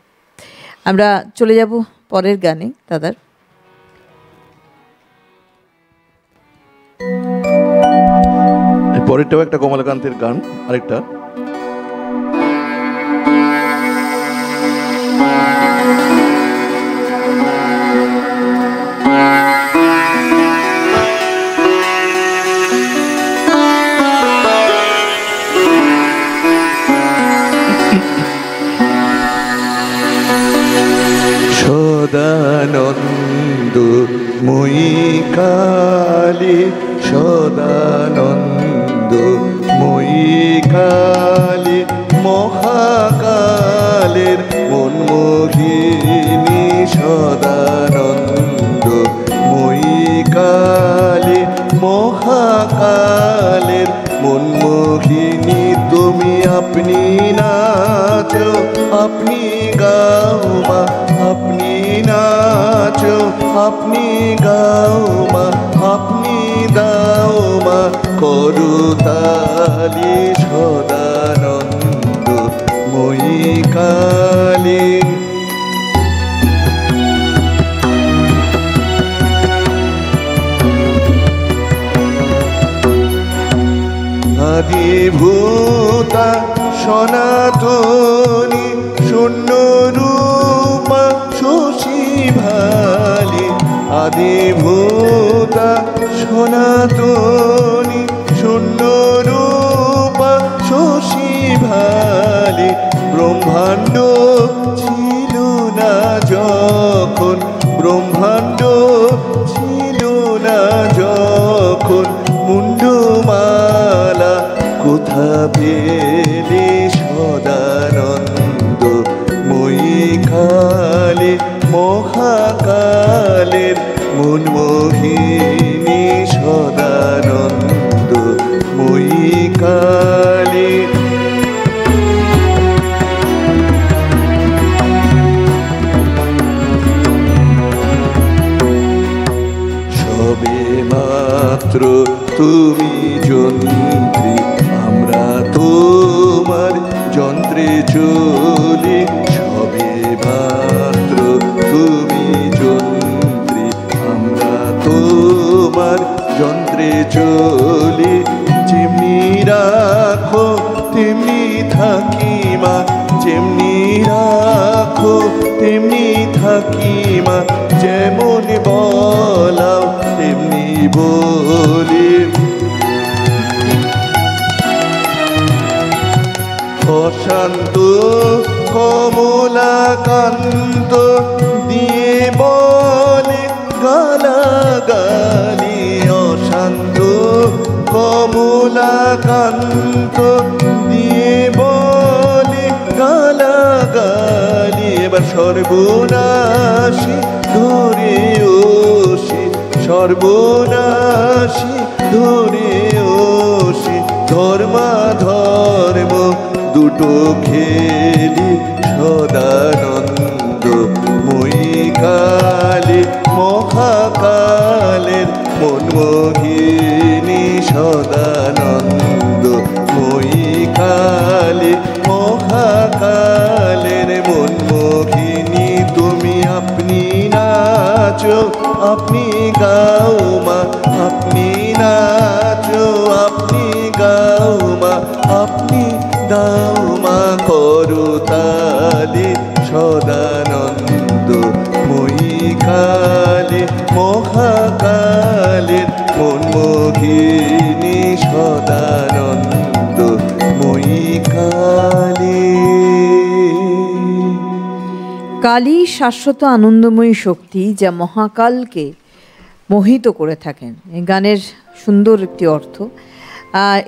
আমরা চলে যাব পরের গানে দাদার। পরেরটাও একটা কমলাকান্তের গান, আরেকটা। সদানন্দ মই কালী, সদানন্দ মই কালী, মহাকালের মনমোহিনী। সদানন্দ মই কালী, মহাকালের মনমোহিনী। তুমি আপনি নাচো, আপনি গাও মা, আপনি নাচো, আপনি গাও মা, আপনি দাও মা করতালি। সদানন্দ মই কালী। আদিভূতা সনাতনী, শূন্য রূপা শশী ভালি। আদিভূতা সনাতনী, শূন্য রূপা শশী ভালি। ব্রহ্মাণ্ড ছিল না যখন, ব্রহ্মাণ্ড ছিল না যখন, মুন্ডমালা কোথা পেলে। সদানন্দ মই কালী, মহাকালের মনমোহিনী। সদানন্দ বলি সবে মাত্র তুমি যন্ত্রী, আমরা তোমার যন্ত্রে চলি। যেমনি রাখো তেমনি থাকি মা, যেমনি রাখো তেমনি থাকি মা, যেমন বলাও তেমনি বলি। অশান্ত কমলাকান্ত দিয়ে বলে গালাগালি, অশান্ত কমলাকান্ত দিয়ে বলে গালাগালি। এবার সর্বনাশী ধরে ওষি, সর্বনাশী ধরে ওষি, ধর্মাধর্ম দুটো খেলি সদানন্দ মই কালী, মহাকালের মনমোহিনী সদানন্দ মই কালী, মহাকালের মনমোহিনী। তুমি আপনি নাচো আপনি গাও মা, আপনি নাচো আপনি গাও মা, আপনি দাও মা করতালি সদানন্দ মই কালী, মহাকালের মনমোহিনী সদানন্দ মই কালী। কালী শাশ্বত আনন্দময়ী শক্তি, যা মহাকালকে মোহিত করে থাকেন। এই গানের সুন্দর একটি অর্থ।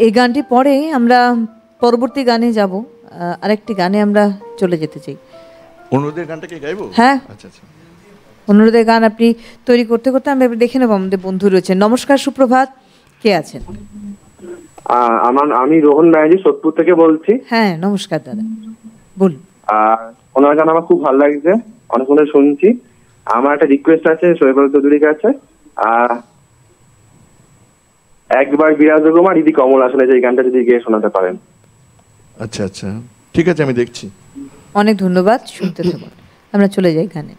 এই গানটি পরে আমরা পরবর্তী গানে যাব, আরেকটি গানে আমরা চলে যেতে চাই। অনুরোধের গানটাকে গাইবো? হ্যাঁ, আচ্ছা আচ্ছা। অনুরোধের গান আপনি তৈরি করতে করতে আমরা দেখে নেব আমাদের বন্ধু রয়েছেন। নমস্কার, সুপ্রভাত, কে আছেন? আমি রোহন ব্যানার্জি সোদপুর থেকে বলছি। হ্যাঁ নমস্কার দাদা, বলুন। ওনার গান আমার খুব ভালো লাগছে, অনেক শুনে শুনছি। আমার একটা রিকোয়েস্ট আছে শোয়েব চৌধুরীর কাছে, একবার বিরাজ কুমার দিদি কমল আসলে যে গানটা যদি গিয়ে শোনাতে পারেন। আচ্ছা আচ্ছা, ঠিক আছে, আমি দেখছি। অনেক ধন্যবাদ, শুনতে থাকুন। আমরা চলে যাই গানে।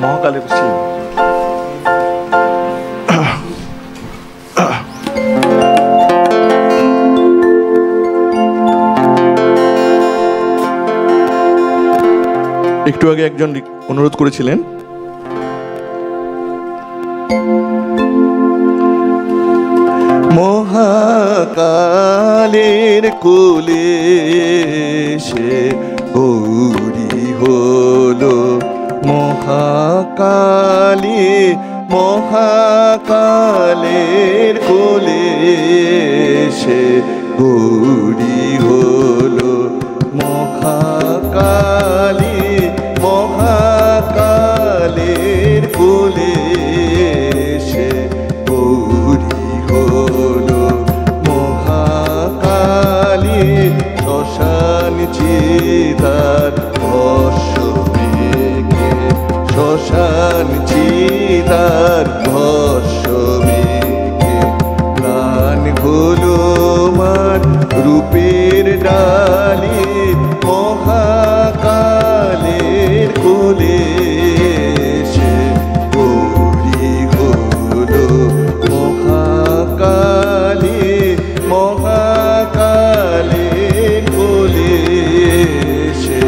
মহাকালের শিব। একটু আগে একজন অনুরোধ করেছিলেন, মহাকালের কোলে সে গৌরী হলো, মহাকালী মহাকালের কোলে সে গৌরী হলো, মহাকালী মহাকালের কোলে সে গৌরী হলো, মহাকালী শ্মশান চিতার ভস্য মেঘে, শ্মশান চিতার ভস্য মেঘে, প্রাণ হলো মার রূপের ডালি, মহাকালের কোলে সে গৌরী হলো, মহাকালী মহাকালের কোলে সে।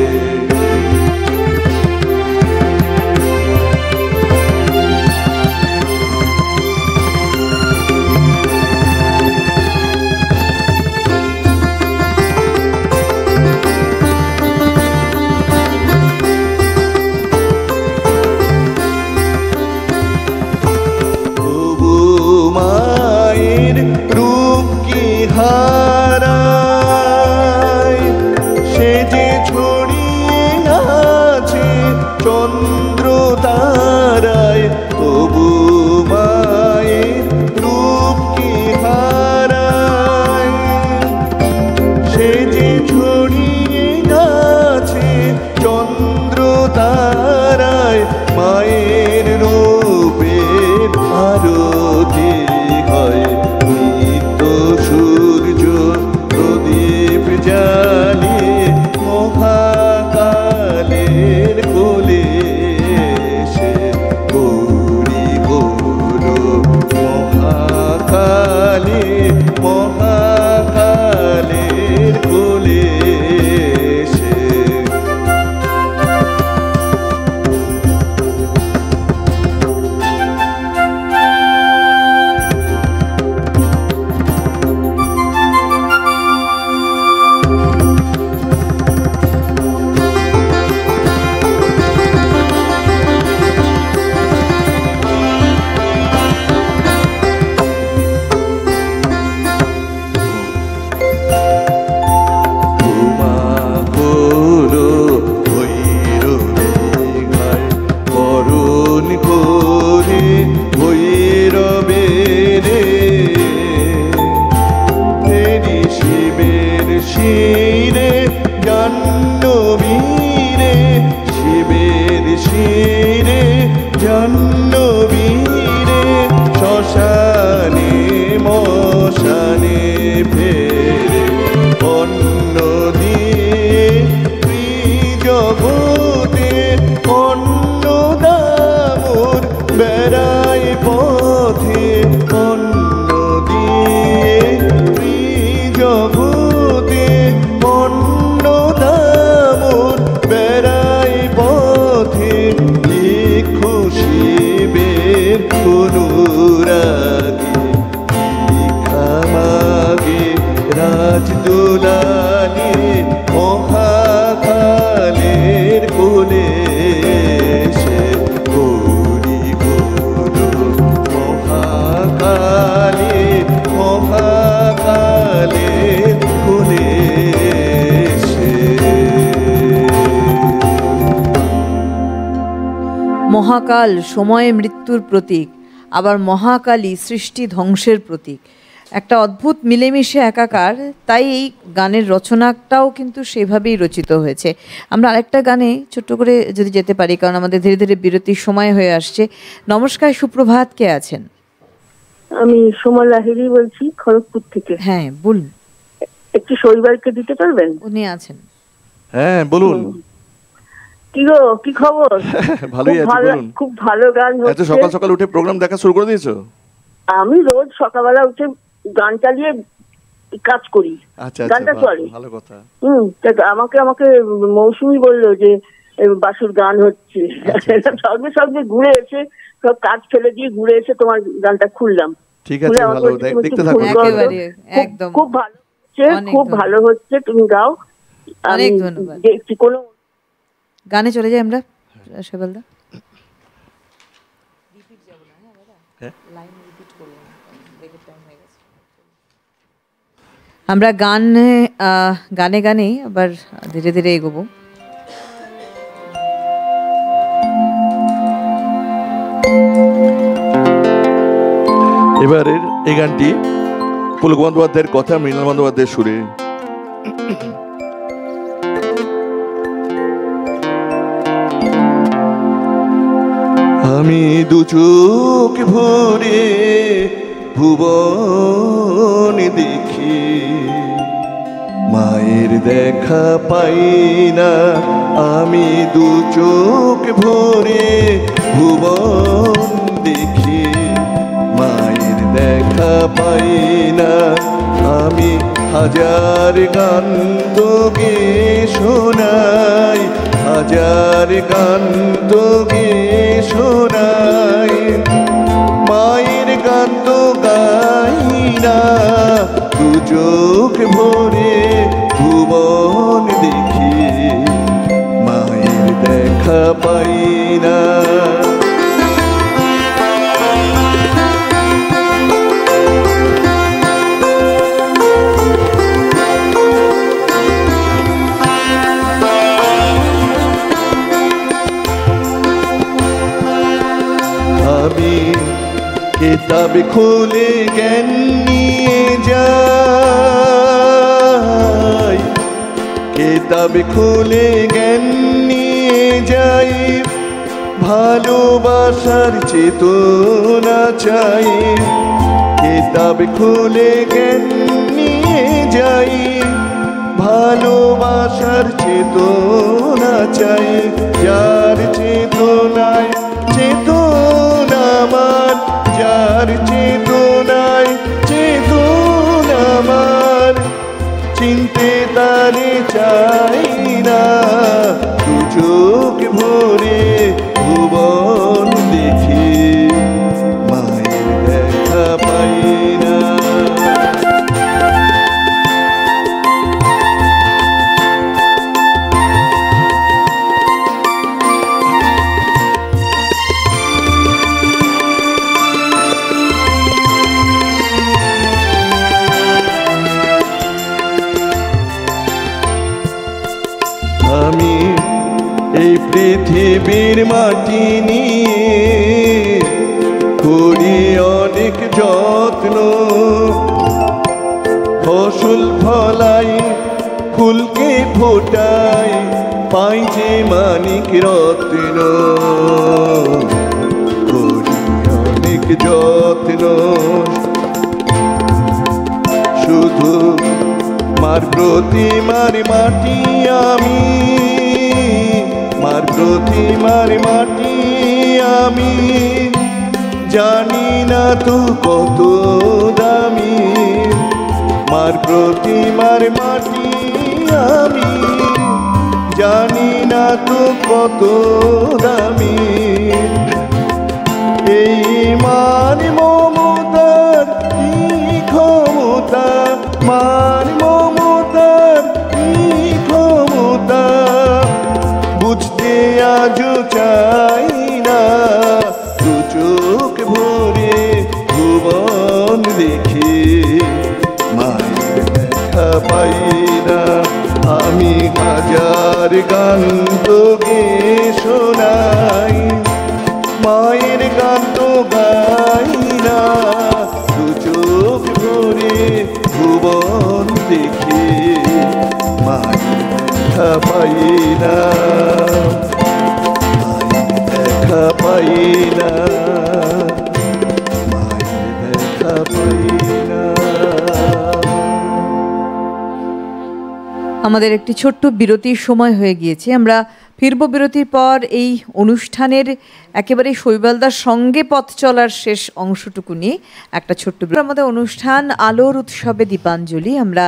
মায়ের রূপ কি হা শিরে জাহ্নবীরে শিবের শিরে জাহ্নবীরে শ্মশানে মশানে ফেরে অন্য দিয়ে ত্রিজগতে অন্য দামুর বেড়াই পথে অন্য দিয়ে ত্রিজগতে অন্য দামুর বেড়াই পথে লিখো শিবের অনুরাগে লিখামাগে রাজদুলালে মহাকালের কোলে সে গৌরী গুরু মহাকালের কোলে সে। মহাকাল সময়ে মৃত্যুর প্রতীক, আবার মহাকালী সৃষ্টি ধ্বংসের প্রতীক। একটা অদ্ভুত মিলেমিশে একাকার, তাই এই গানের রচনাটাও কিন্তু সেভাবেই রচিত হয়েছে। আমরা আরেকটা গানে ছোট্ট করে যদি যেতে পারি, কারণ আমাদের ধীরে ধীরে বিরতির সময় হয়ে আসছে। নমস্কার, সুপ্রভাত, কে আছেন? আমি সোমা লাহিড়ী বলছি, খড়গপুর থেকে। হ্যাঁ বলুন। একটু শৈবালকে দিতে পারবেন? উনি আছেন। হ্যাঁ বলুন। কি গো, কি খবর? ভালোই আছি, বলুন। খুব ভালো গান এত হচ্ছে। সকাল সকাল উঠে প্রোগ্রাম দেখা শুরু করে দিয়েছো? আমি রোজ সকালবেলা উঠে গান চালিয়ে কাজ করি। আচ্ছা গানটা আচ্ছা, চলে। ভালো কথা। আমাকে মৌসুমি বললো যে বাসুর গান হচ্ছে। সঙ্গে সঙ্গে ঘুরে এসে সব কাজ ফেলে দিয়ে ঘুরে এসে তোমার গানটা খুললাম। ঠিক আছে, ভালো, দেখতে থাকো। একদম খুব ভালো হচ্ছে, খুব ভালো হচ্ছে, তুমি গাও। অনেক ধন্যবাদ। দেখছি কোনো গানে চলে যাই আমরা। শৈবালদা, আমরা গানে গানে আবার ধীরে ধীরে এগোবো। এবারের এই গানটি পুলক বন্দ্যোপাধ্যায়ের কথা, মৃণাল বন্দ্যোপাধ্যায়ের সুরে। আমি দু চোখ ভরে ভুবন দেখি, মায়ের দেখা পাই না। আমি দু চোখ ভরে ভুবন দেখি, মায়ের দেখা পাই না। আমি হাজার গান তোকে শোনাই, হাজার গান তোকে শোনাই, মায়ের গান তো গাই না। দু চোখ ভরে ভুবন দেখি, মায়ের দেখা পাই না। আমি কিতাব খুলে জ্ঞান নিয়ে যাই, কিতাব খুলে জ্ঞান নিয়ে যাই, ভালোবাসার চেতনা চাই। কিতাব খুলে জ্ঞান নিয়ে যাই, ভালোবাসার চেতনা চাই। যার চেতনায় চেতনা আমার, যার চেতনায় চেতনা আমার, চিনতে তারে চাই না। দু চোখ ভরে ভুবন দেখি, মায়ের দেখা পাই না। আমি এই পৃথিবীর মাটি নিয়ে করি অনেক যত্ন, ফসল ফলাই ফুলকে ফোটাই পাই যে মানিক রত্ন, করি অনেক যত্ন, শুধু মার প্রতিমার মাটি আমি, মার প্রতিমার মাটি আমি, জানি না তো কত দামি, মার প্রতিমার মাটি আমি, জানি না তো কত দামি। এই মান মমতার কি ক্ষমতা, মান মমতার কি ক্ষমতা, বুঝতে আজও চাই না, দু চোখ ভরে ভুবন দেখে মায়ের দেখা পাই না। আমি হাজার গান তোকে শোনাই, মায়ের গান তো গাই না, দু চোখ ভরে ভুবন দেখে মায়ের দেখা পাই না, মায়ের দেখা পাই না, মায়ের দেখা পাই না। আমাদের একটি ছোট্ট বিরতির সময় হয়ে গিয়েছে, আমরা ফিরব বিরতির পর এই অনুষ্ঠানের একেবারে শৈবালদার সঙ্গে পথ চলার শেষ অংশটুকু নিয়ে একটা ছোট্ট আমাদের অনুষ্ঠান আলোর উৎসবে দীপাঞ্জলি, আমরা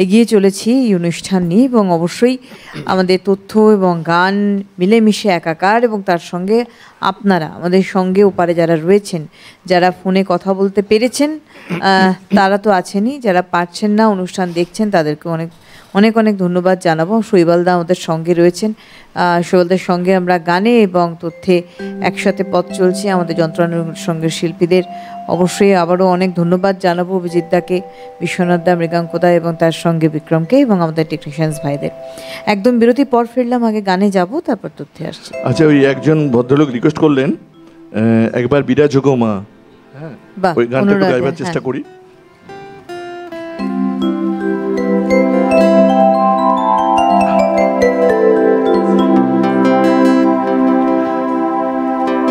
এগিয়ে চলেছি এই অনুষ্ঠান নিয়ে এবং অবশ্যই আমাদের তথ্য এবং গান মিলেমিশে একাকার এবং তার সঙ্গে আপনারা আমাদের সঙ্গে ওপারে যারা রয়েছেন, যারা ফোনে কথা বলতে পেরেছেন তারা তো আছেনই, যারা পারছেন না অনুষ্ঠান দেখছেন তাদেরকে অনেক অনেক অনেক ধন্যবাদ জানাবো। শৈবালদা আমাদের সঙ্গে রয়েছেন, শৈবালদার সঙ্গে আমরা গানে এবং তথ্যে একসাথে পথ চলছে। আমাদের যন্ত্রাংশের সঙ্গে শিল্পীদের অবশ্যই আবারও অনেক ধন্যবাদ জানাবো, অভিজিৎদাকে, বিশ্বনাথদা, মৃগাঙ্কদা এবং তার সঙ্গে বিক্রমকে এবং আমাদের টেকনিশিয়ানস ভাইদের। একদম বিরতির পর ফিরলাম, আগে গানে যাব তারপর তথ্যে আসছি। আচ্ছা, ওই একজন ভদ্রলোক রিকোয়েস্ট করলেন একবার বিরাজ গো মা, হ্যাঁ ওই গানটা একটু গাইবার চেষ্টা করি।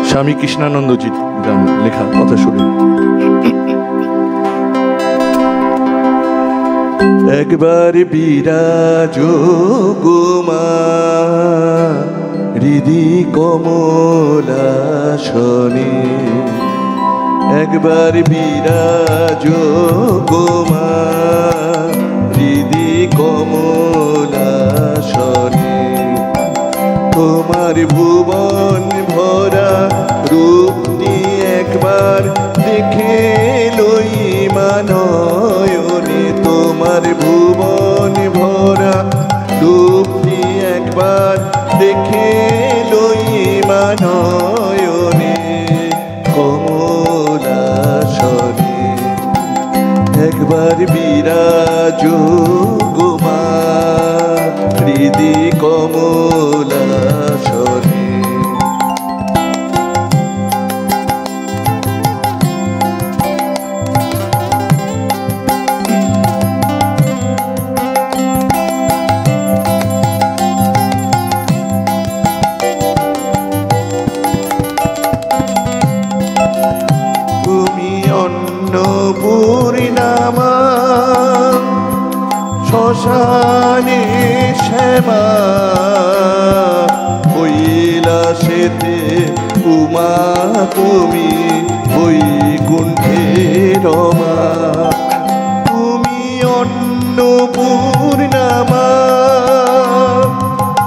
স্বামী কৃষ্ণানন্দজির গান লেখা, কথা শুনে। একবার বিরাজ গো মা হৃদি কমলাসনে, একবার বিরাজ গো মা হৃদি কমলাসনে, তোমার ভুবন ভরা রূপটি একবার দেখে লই মানয়নে, তোমার ভুবন ভরা রূপটি একবার দেখে লই মানয়নে, কমলাসনে একবার বিরাজ গো মা হৃদি কমলাসনে। তুমি অন্নপূর্ণামা শ্মশানে শ্যামা, কৈলাসেতে উমা তুমি বৈকুণ্ঠে রমা, তুমি অন্নপূর্ণামা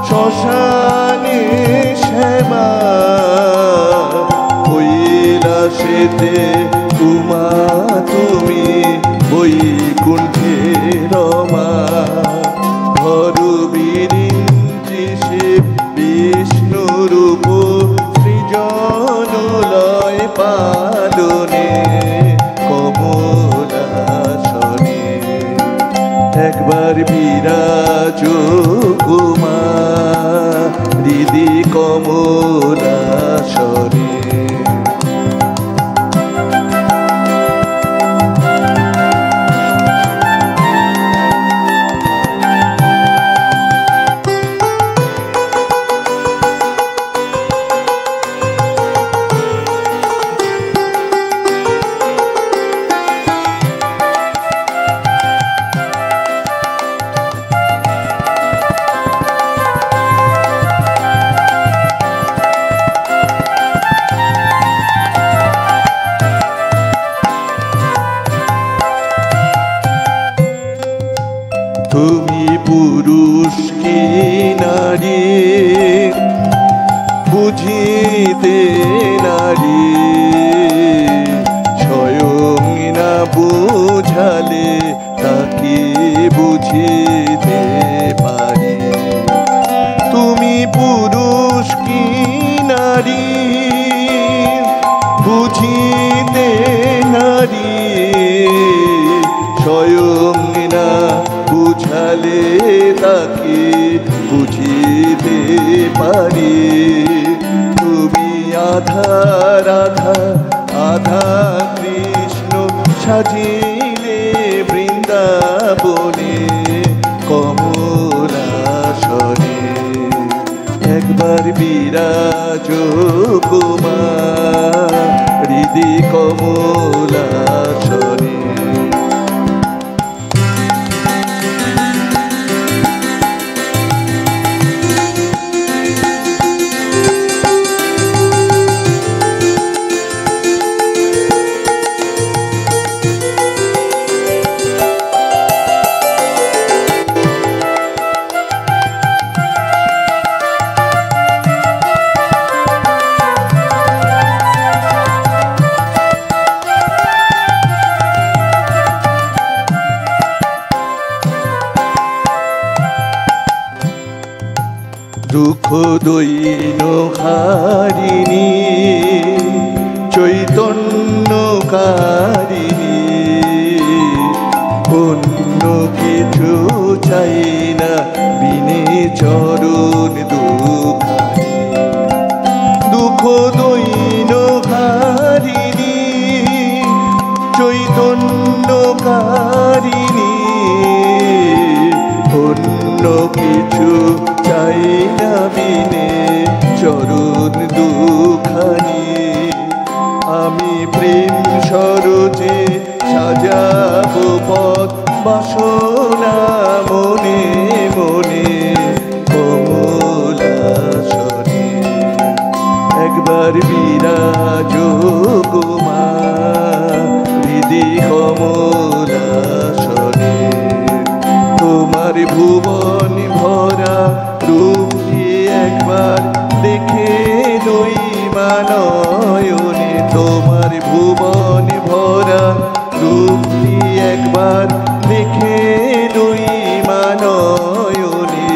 শ্মশানে শ্যামা, কৈলাসেতে উমা তুমি বৈকুণ্ঠে রমা, ধরুবিরিঞ্চিষে বিষ্ণুরূপ সৃজনলয় পালনে, কমলাসনে একবার বিরাজ গো মা হৃদি কমলাসনে। তুমি পুরুষ কি নারী বুঝিতে নারী, স্বয়ং না বুঝালে তাকে বুঝিতে পারি। তুমি পুরুষ কি নারী বুঝিতে নারী, স্বয়ং না বুঝালে তাকে বুঝিতে পারি। তুমি আধা রাধা আধা কৃষ্ণ সাজিলে বৃন্দাবনে কমলাসনে, একবার বিরাজ কুমার হৃদি কমলাসনে। দুঃখ দৈন হারিণী চৈতন্যকারিণী, অন্য কিছু চাই না বিনে চরণ দুখানি। দুঃখ দৈন হারিণী চৈতন্যকারিণী, অন্য কিছু চাই না বিনে চরণ দুখানি। আমি প্রেম সরোজে সাজাবো পথ বাসনা মনে মনে কমলাসনে, একবার বিরাজ কুমার হৃদি কমলাসনে। তোমার ভুবন ভরা রূপ একবার দেখে নই মানয়নে, তোমার ভুবন ভরা রূপ একবার দেখে নই মানয়নে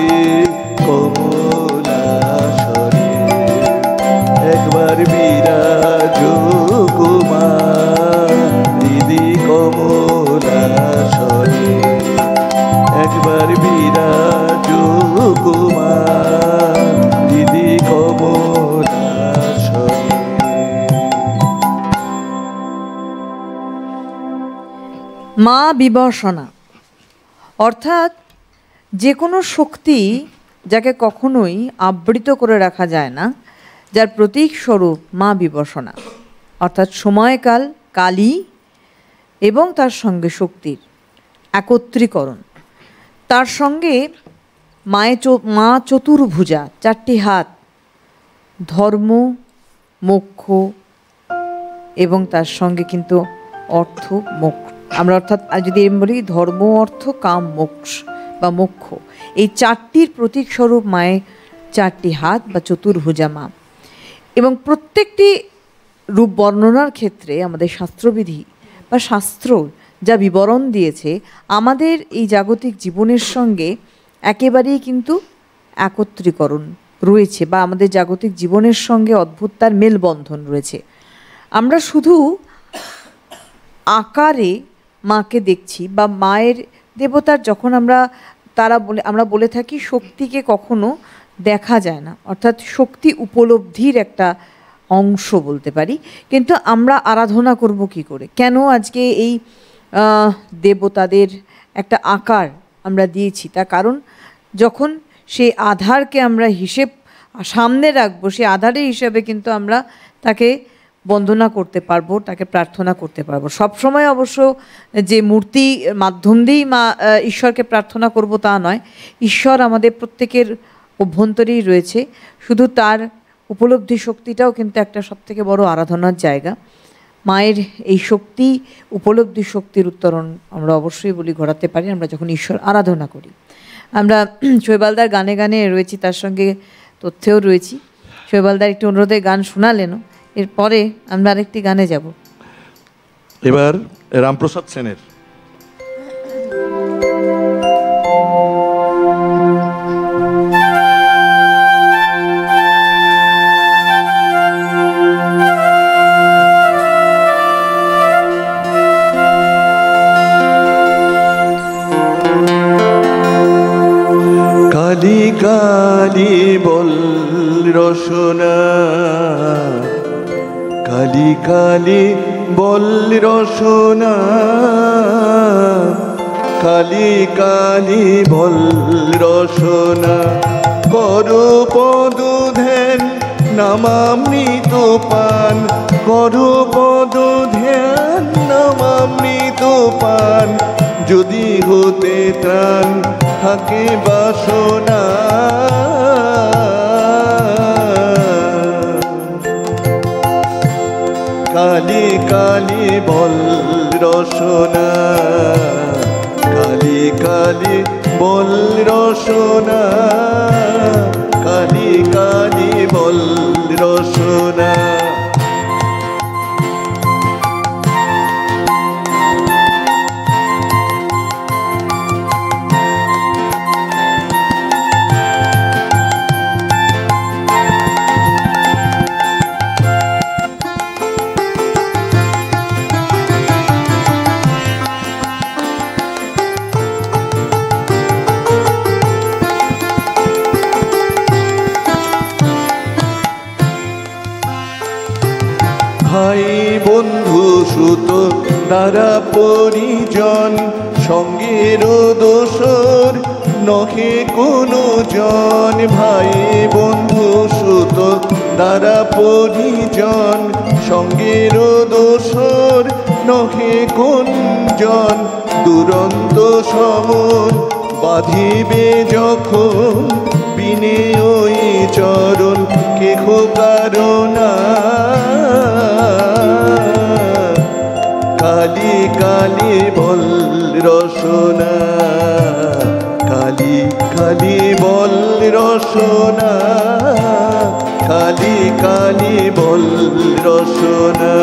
কমলাসনে, একবার বিরাজ কুমার হৃদি কমলাসনে, একবার বিরাজ কুমার হৃদি কমলাসনে। মা বিবর্ষণা অর্থাৎ যে কোনো শক্তি যাকে কখনোই আবৃত করে রাখা যায় না, যার প্রতীক স্বরূপ মা বিবর্ষণা, অর্থাৎ সময়কাল, কালী এবং তার সঙ্গে শক্তির একত্রীকরণ। তার সঙ্গে মা চতুর্ভুজা, চারটি হাত, ধর্ম, মোক্ষ এবং তার সঙ্গে কিন্তু অর্থ, মোক্ষ। আমরা অর্থাৎ যদি বলি ধর্ম, অর্থ, কাম, মোক্ষ বা মোক্ষ, এই চারটির প্রতীক স্বরূপ মায়ের চারটি হাত বা চতুর্ভুজা মা। এবং প্রত্যেকটি রূপ বর্ণনার ক্ষেত্রে আমাদের শাস্ত্রবিধি বা শাস্ত্র যা বিবরণ দিয়েছে আমাদের এই জাগতিক জীবনের সঙ্গে একেবারেই কিন্তু একত্রীকরণ রয়েছে, বা আমাদের জাগতিক জীবনের সঙ্গে অদ্ভুত তার মেলবন্ধন রয়েছে। আমরা শুধু আকারে মাকে দেখছি বা মায়ের দেবতার যখন আমরা বলে থাকি শক্তিকে কখনো দেখা যায় না, অর্থাৎ শক্তি উপলব্ধির একটা অংশ বলতে পারি। কিন্তু আমরা আরাধনা করব কি করে? কেন আজকে এই দেবতাদের একটা আকার আমরা দিয়েছি? তার কারণ যখন সেই আধারকে আমরা হিসেব সামনে রাখবো, সেই আধারের হিসেবে কিন্তু আমরা তাকে বন্দনা করতে পারবো, তাকে প্রার্থনা করতে পারবো। সবসময় অবশ্য যে মূর্তি মাধ্যম দিয়েই ঈশ্বরকে প্রার্থনা করব তা নয়, ঈশ্বর আমাদের প্রত্যেকের অভ্যন্তরেই রয়েছে, শুধু তার উপলব্ধি শক্তিটাও কিন্তু একটা সবথেকে বড় আরাধনার জায়গা। মায়ের এই শক্তি, উপলব্ধি শক্তির উত্তরণ আমরা অবশ্যই বলি ঘটাতে পারি আমরা যখন ঈশ্বর আরাধনা করি। আমরা শৈবালদার গানে গানে রয়েছি, তার সঙ্গে তথ্যেও রয়েছি। শৈবালদার একটি অনুরোধে গান শোনালেনও, এরপরে আমরা আরেকটি গানে যাব। এবার রামপ্রসাদ সেনের কালি কালি বল রসনা, কালি কালি বল রসনা, কালি কালি বল রসনা, করো পদ ধ্যান নামামৃত পান, করো পদ ধ্যান নামামৃত পান, যদি হতে ত্রাণ থাকে বাসনা। কালি কালি বল রসনা, কালি কালি বল রসনা, কালি কালি বল রসনা। ভাই বন্ধু সুত দ্বারা পরিজন, সঙ্গের দোসর নহে কোনো জন। ভাই বন্ধু সুত দ্বারা পরিজন, সঙ্গের দোসর নহে কোন জন। দুরন্ত সমন বাঁধিবে যখন, বিনে ওই চরণ কেহ কারণা। কালি কালি বল রসনা, কালি কালি বল রসনা, কালি কালি বল রসনা।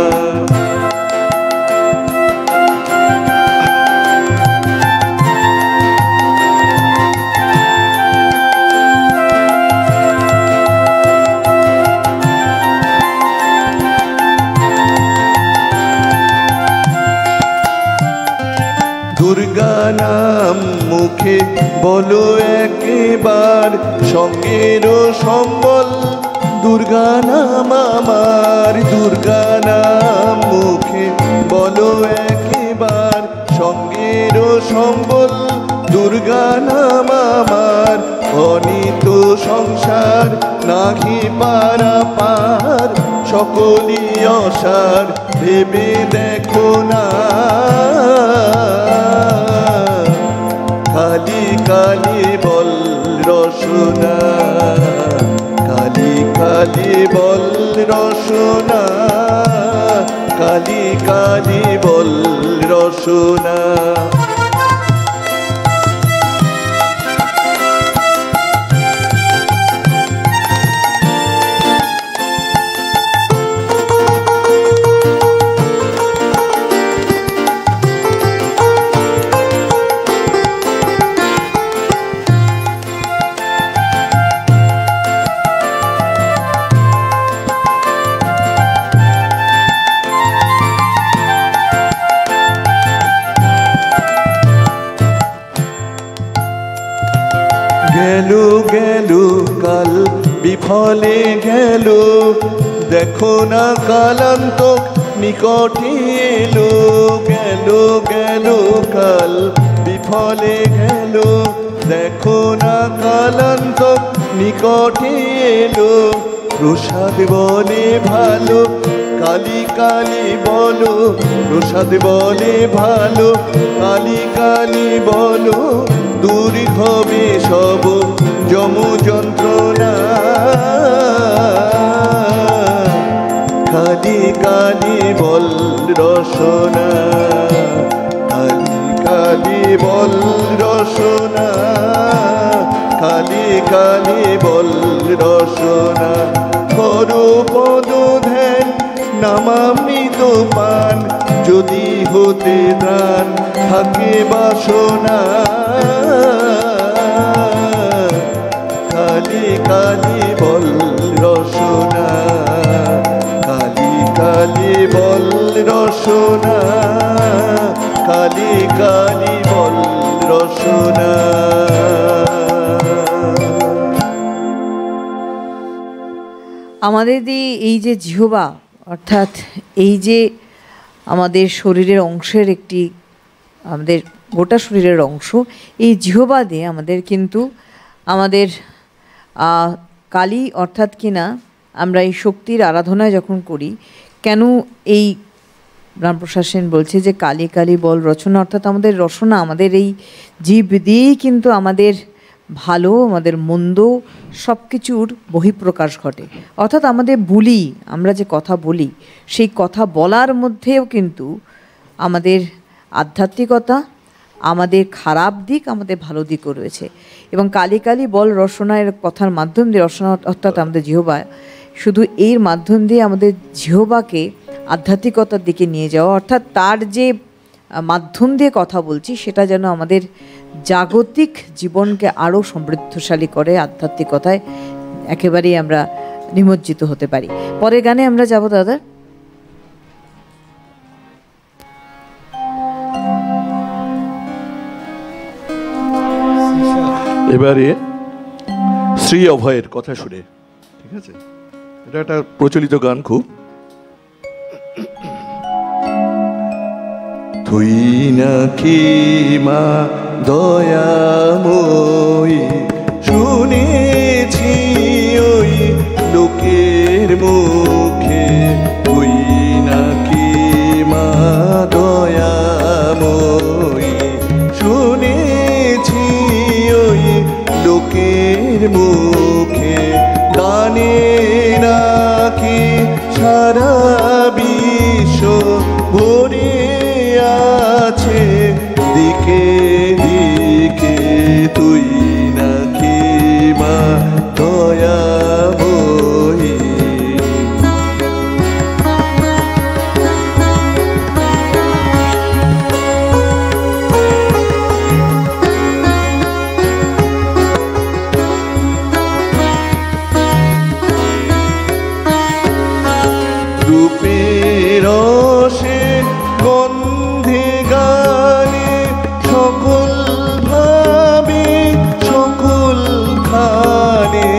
দুর্গা নাম মুখে বলো একবার, সঙ্গের সম্বল দুর্গা নাম আমার। দুর্গা নাম মুখে বলো একবার, সঙ্গের সম্বল দুর্গা নাম আমার। অনিত সংসার নাহি পারা পার, সকলি অসার ভেবে দেখো না। কালি কালি বল রসনা, কালি কালি বল রসনা, কালি কালি বল রসনা। গেল গেল কাল বিফলে গেল, দেখো না কালান্তক নিকটে এলো। গেল গেল কাল বিফলে গেল, দেখো না কালান্তক নিকটে এলো। প্রসাদ বলে ভালো কালি কালি বলো, প্রসাদ বলে ভালো কালি কালি বলো। দূর হবে সব যম যন্ত্রণা, কালি কালি বল রসনা, কালি কালি বল রসনা, কালি কালি বল রসনা। করো পদ ধ্যান নামামৃত পান, যদি হতে ত্রাণ থাকে বাসনা। কালি কালি বল রসনা, কালি কালি বল রসনা, কালি কালি বল রসনা। আমাদের এই যে জিহ্বা, অর্থাৎ এই যে আমাদের শরীরের অংশের একটি, আমাদের গোটা শরীরের অংশ, এই জিহ্বা দিয়ে আমাদের কিন্তু আমাদের কালী অর্থাৎ কিনা আমরা এই শক্তির আরাধনা যখন করি, কেন এই রামপ্রসাদ সেন বলছে যে কালী কালী বল রচনা, অর্থাৎ আমাদের রসনা, আমাদের এই জীব দিয়েই কিন্তু আমাদের ভালো আমাদের মন্দ সব কিছুর বহিঃপ্রকাশ ঘটে। অর্থাৎ আমাদের বলি, আমরা যে কথা বলি, সেই কথা বলার মধ্যেও কিন্তু আমাদের আধ্যাত্মিকতা, আমাদের খারাপ দিক, আমাদের ভালো দিকও রয়েছে। এবং কালী কালী বল রসনার কথার মাধ্যম দিয়ে, রসনা অর্থাৎ আমাদের জিহ্বা, শুধু এর মাধ্যম দিয়ে আমাদের জিহ্বাকে আধ্যাত্মিকতার দিকে নিয়ে যাওয়া, অর্থাৎ তার যে মাধ্যম দিয়ে কথা বলছি সেটা যেন আমাদের জাগতিক জীবনকে আরও সমৃদ্ধশালী করে, আধ্যাত্মিকতায় একেবারেই আমরা নিমজ্জিত হতে পারি। পরের গানে আমরা যাব দাদা। এবারে শ্রী অভয়ের কথা শুনে, ঠিক আছে, এটা একটা প্রচলিত গান খুব। তুই নাকি মা দয়াময়ী, শুনেছি ওই লোকের মুখে, তুই নাকি মা দয়াময়ী, শুনেছি ওই লোকের মুখে, গানে নাকি সারা বিশ্ব ভরে আছে দিকে দিকে, তুই নাকি মা দয়াময়ী। রূপের রসে গন্ধে গানে সকল ভাবে সকল খানে,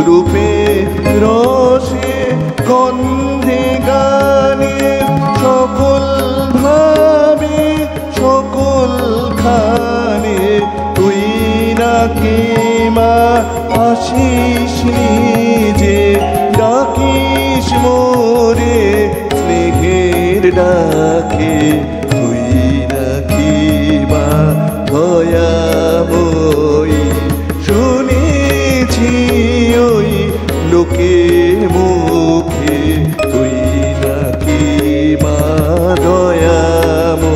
রূপের রসে গন্ধে গানে সকল ভাবে সকল খানে, তুই নাকি মা আসিস নিজে, ডাকিস মোরে স্নেহের ডাকে, তুই নাকি মা দয়াময়ী, শুনেছি ওই লোকের মুখে, তুই নাকি মা দয়াময়ী।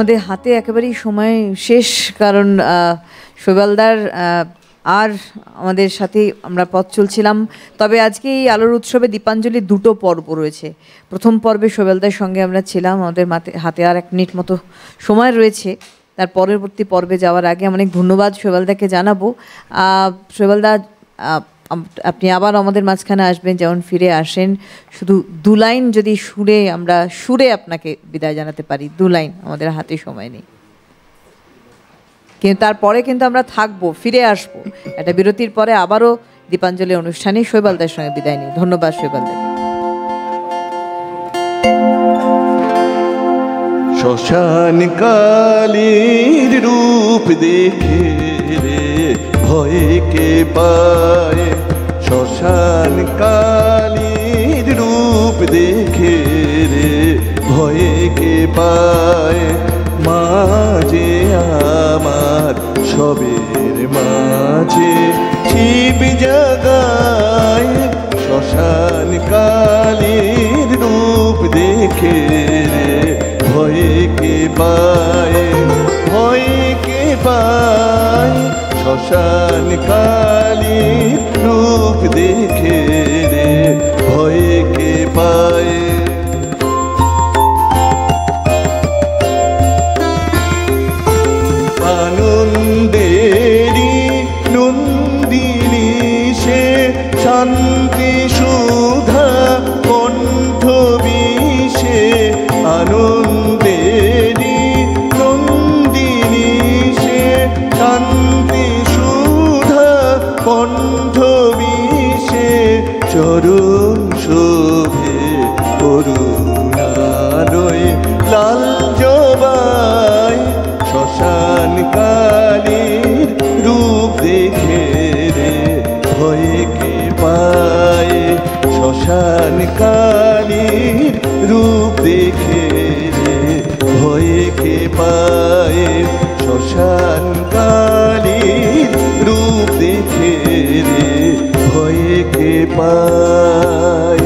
আমাদের হাতে একেবারেই সময় শেষ, কারণ শৈবালদার আর আমাদের সাথে আমরা পথ চলছিলাম। তবে আজকে এই আলোর উৎসবে দীপাঞ্জলি দুটো পর্ব রয়েছে। প্রথম পর্বে শৈবালদার সঙ্গে আমরা ছিলাম, আমাদের হাতে আর 1 মিনিট মতো সময় রয়েছে। তার পরবর্তী পর্বে যাওয়ার আগে অনেক ধন্যবাদ শৈবালদাকে জানাবো। শৈবালদা, আপনি আবার আমাদের মাঝখানে আসবেন, যেমন ফিরে আসেন। শুধু 2 লাইন যদি আমরা সুরে আপনাকে বিদায় জানাতে পারি, 2 লাইন, আমাদের হাতে সময় নেই। কিন্তু তারপরে কিন্তু আমরা থাকবো, ফিরে আসবো একটা বিরতির পরে, আবারও দীপাঞ্জলি অনুষ্ঠানে শৈবালদার সঙ্গে বিদায় নিই। ধন্যবাদ শৈবালদাকে। শ্মশান কালীর রূপ দেখে রে ভয়ে কে পায়, শ্মশান কালীর রূপ দেখে রে ভয়ে কে পায়, মাঝে আমার সবের মাঝে শিব জাগায়, শ্মশান কালীর রূপ দেখে রে ভয়ে কে পায়, ভয়ে কে পায়, শ্মশান কালীর রূপ দেখে রে ভয়ে কে পায়। আনন্দেরি নন্দিনী সে শান্তি সুধা কণ্ঠ বিষে, আনন্দেরি নন্দিনী সে শান্তি সুধা কণ্ঠ বিষে, চরণ শোভে করুণালয় লাল জবাই, শ্মশান কালীর রূপ দেখে রে ভয়ে কে পায়, শ্মশান কালীর রূপ দেখে রে ভয়ে কে পায়, শ্মশান কালীর রূপ দেখে রে ভয়ে কে পায়।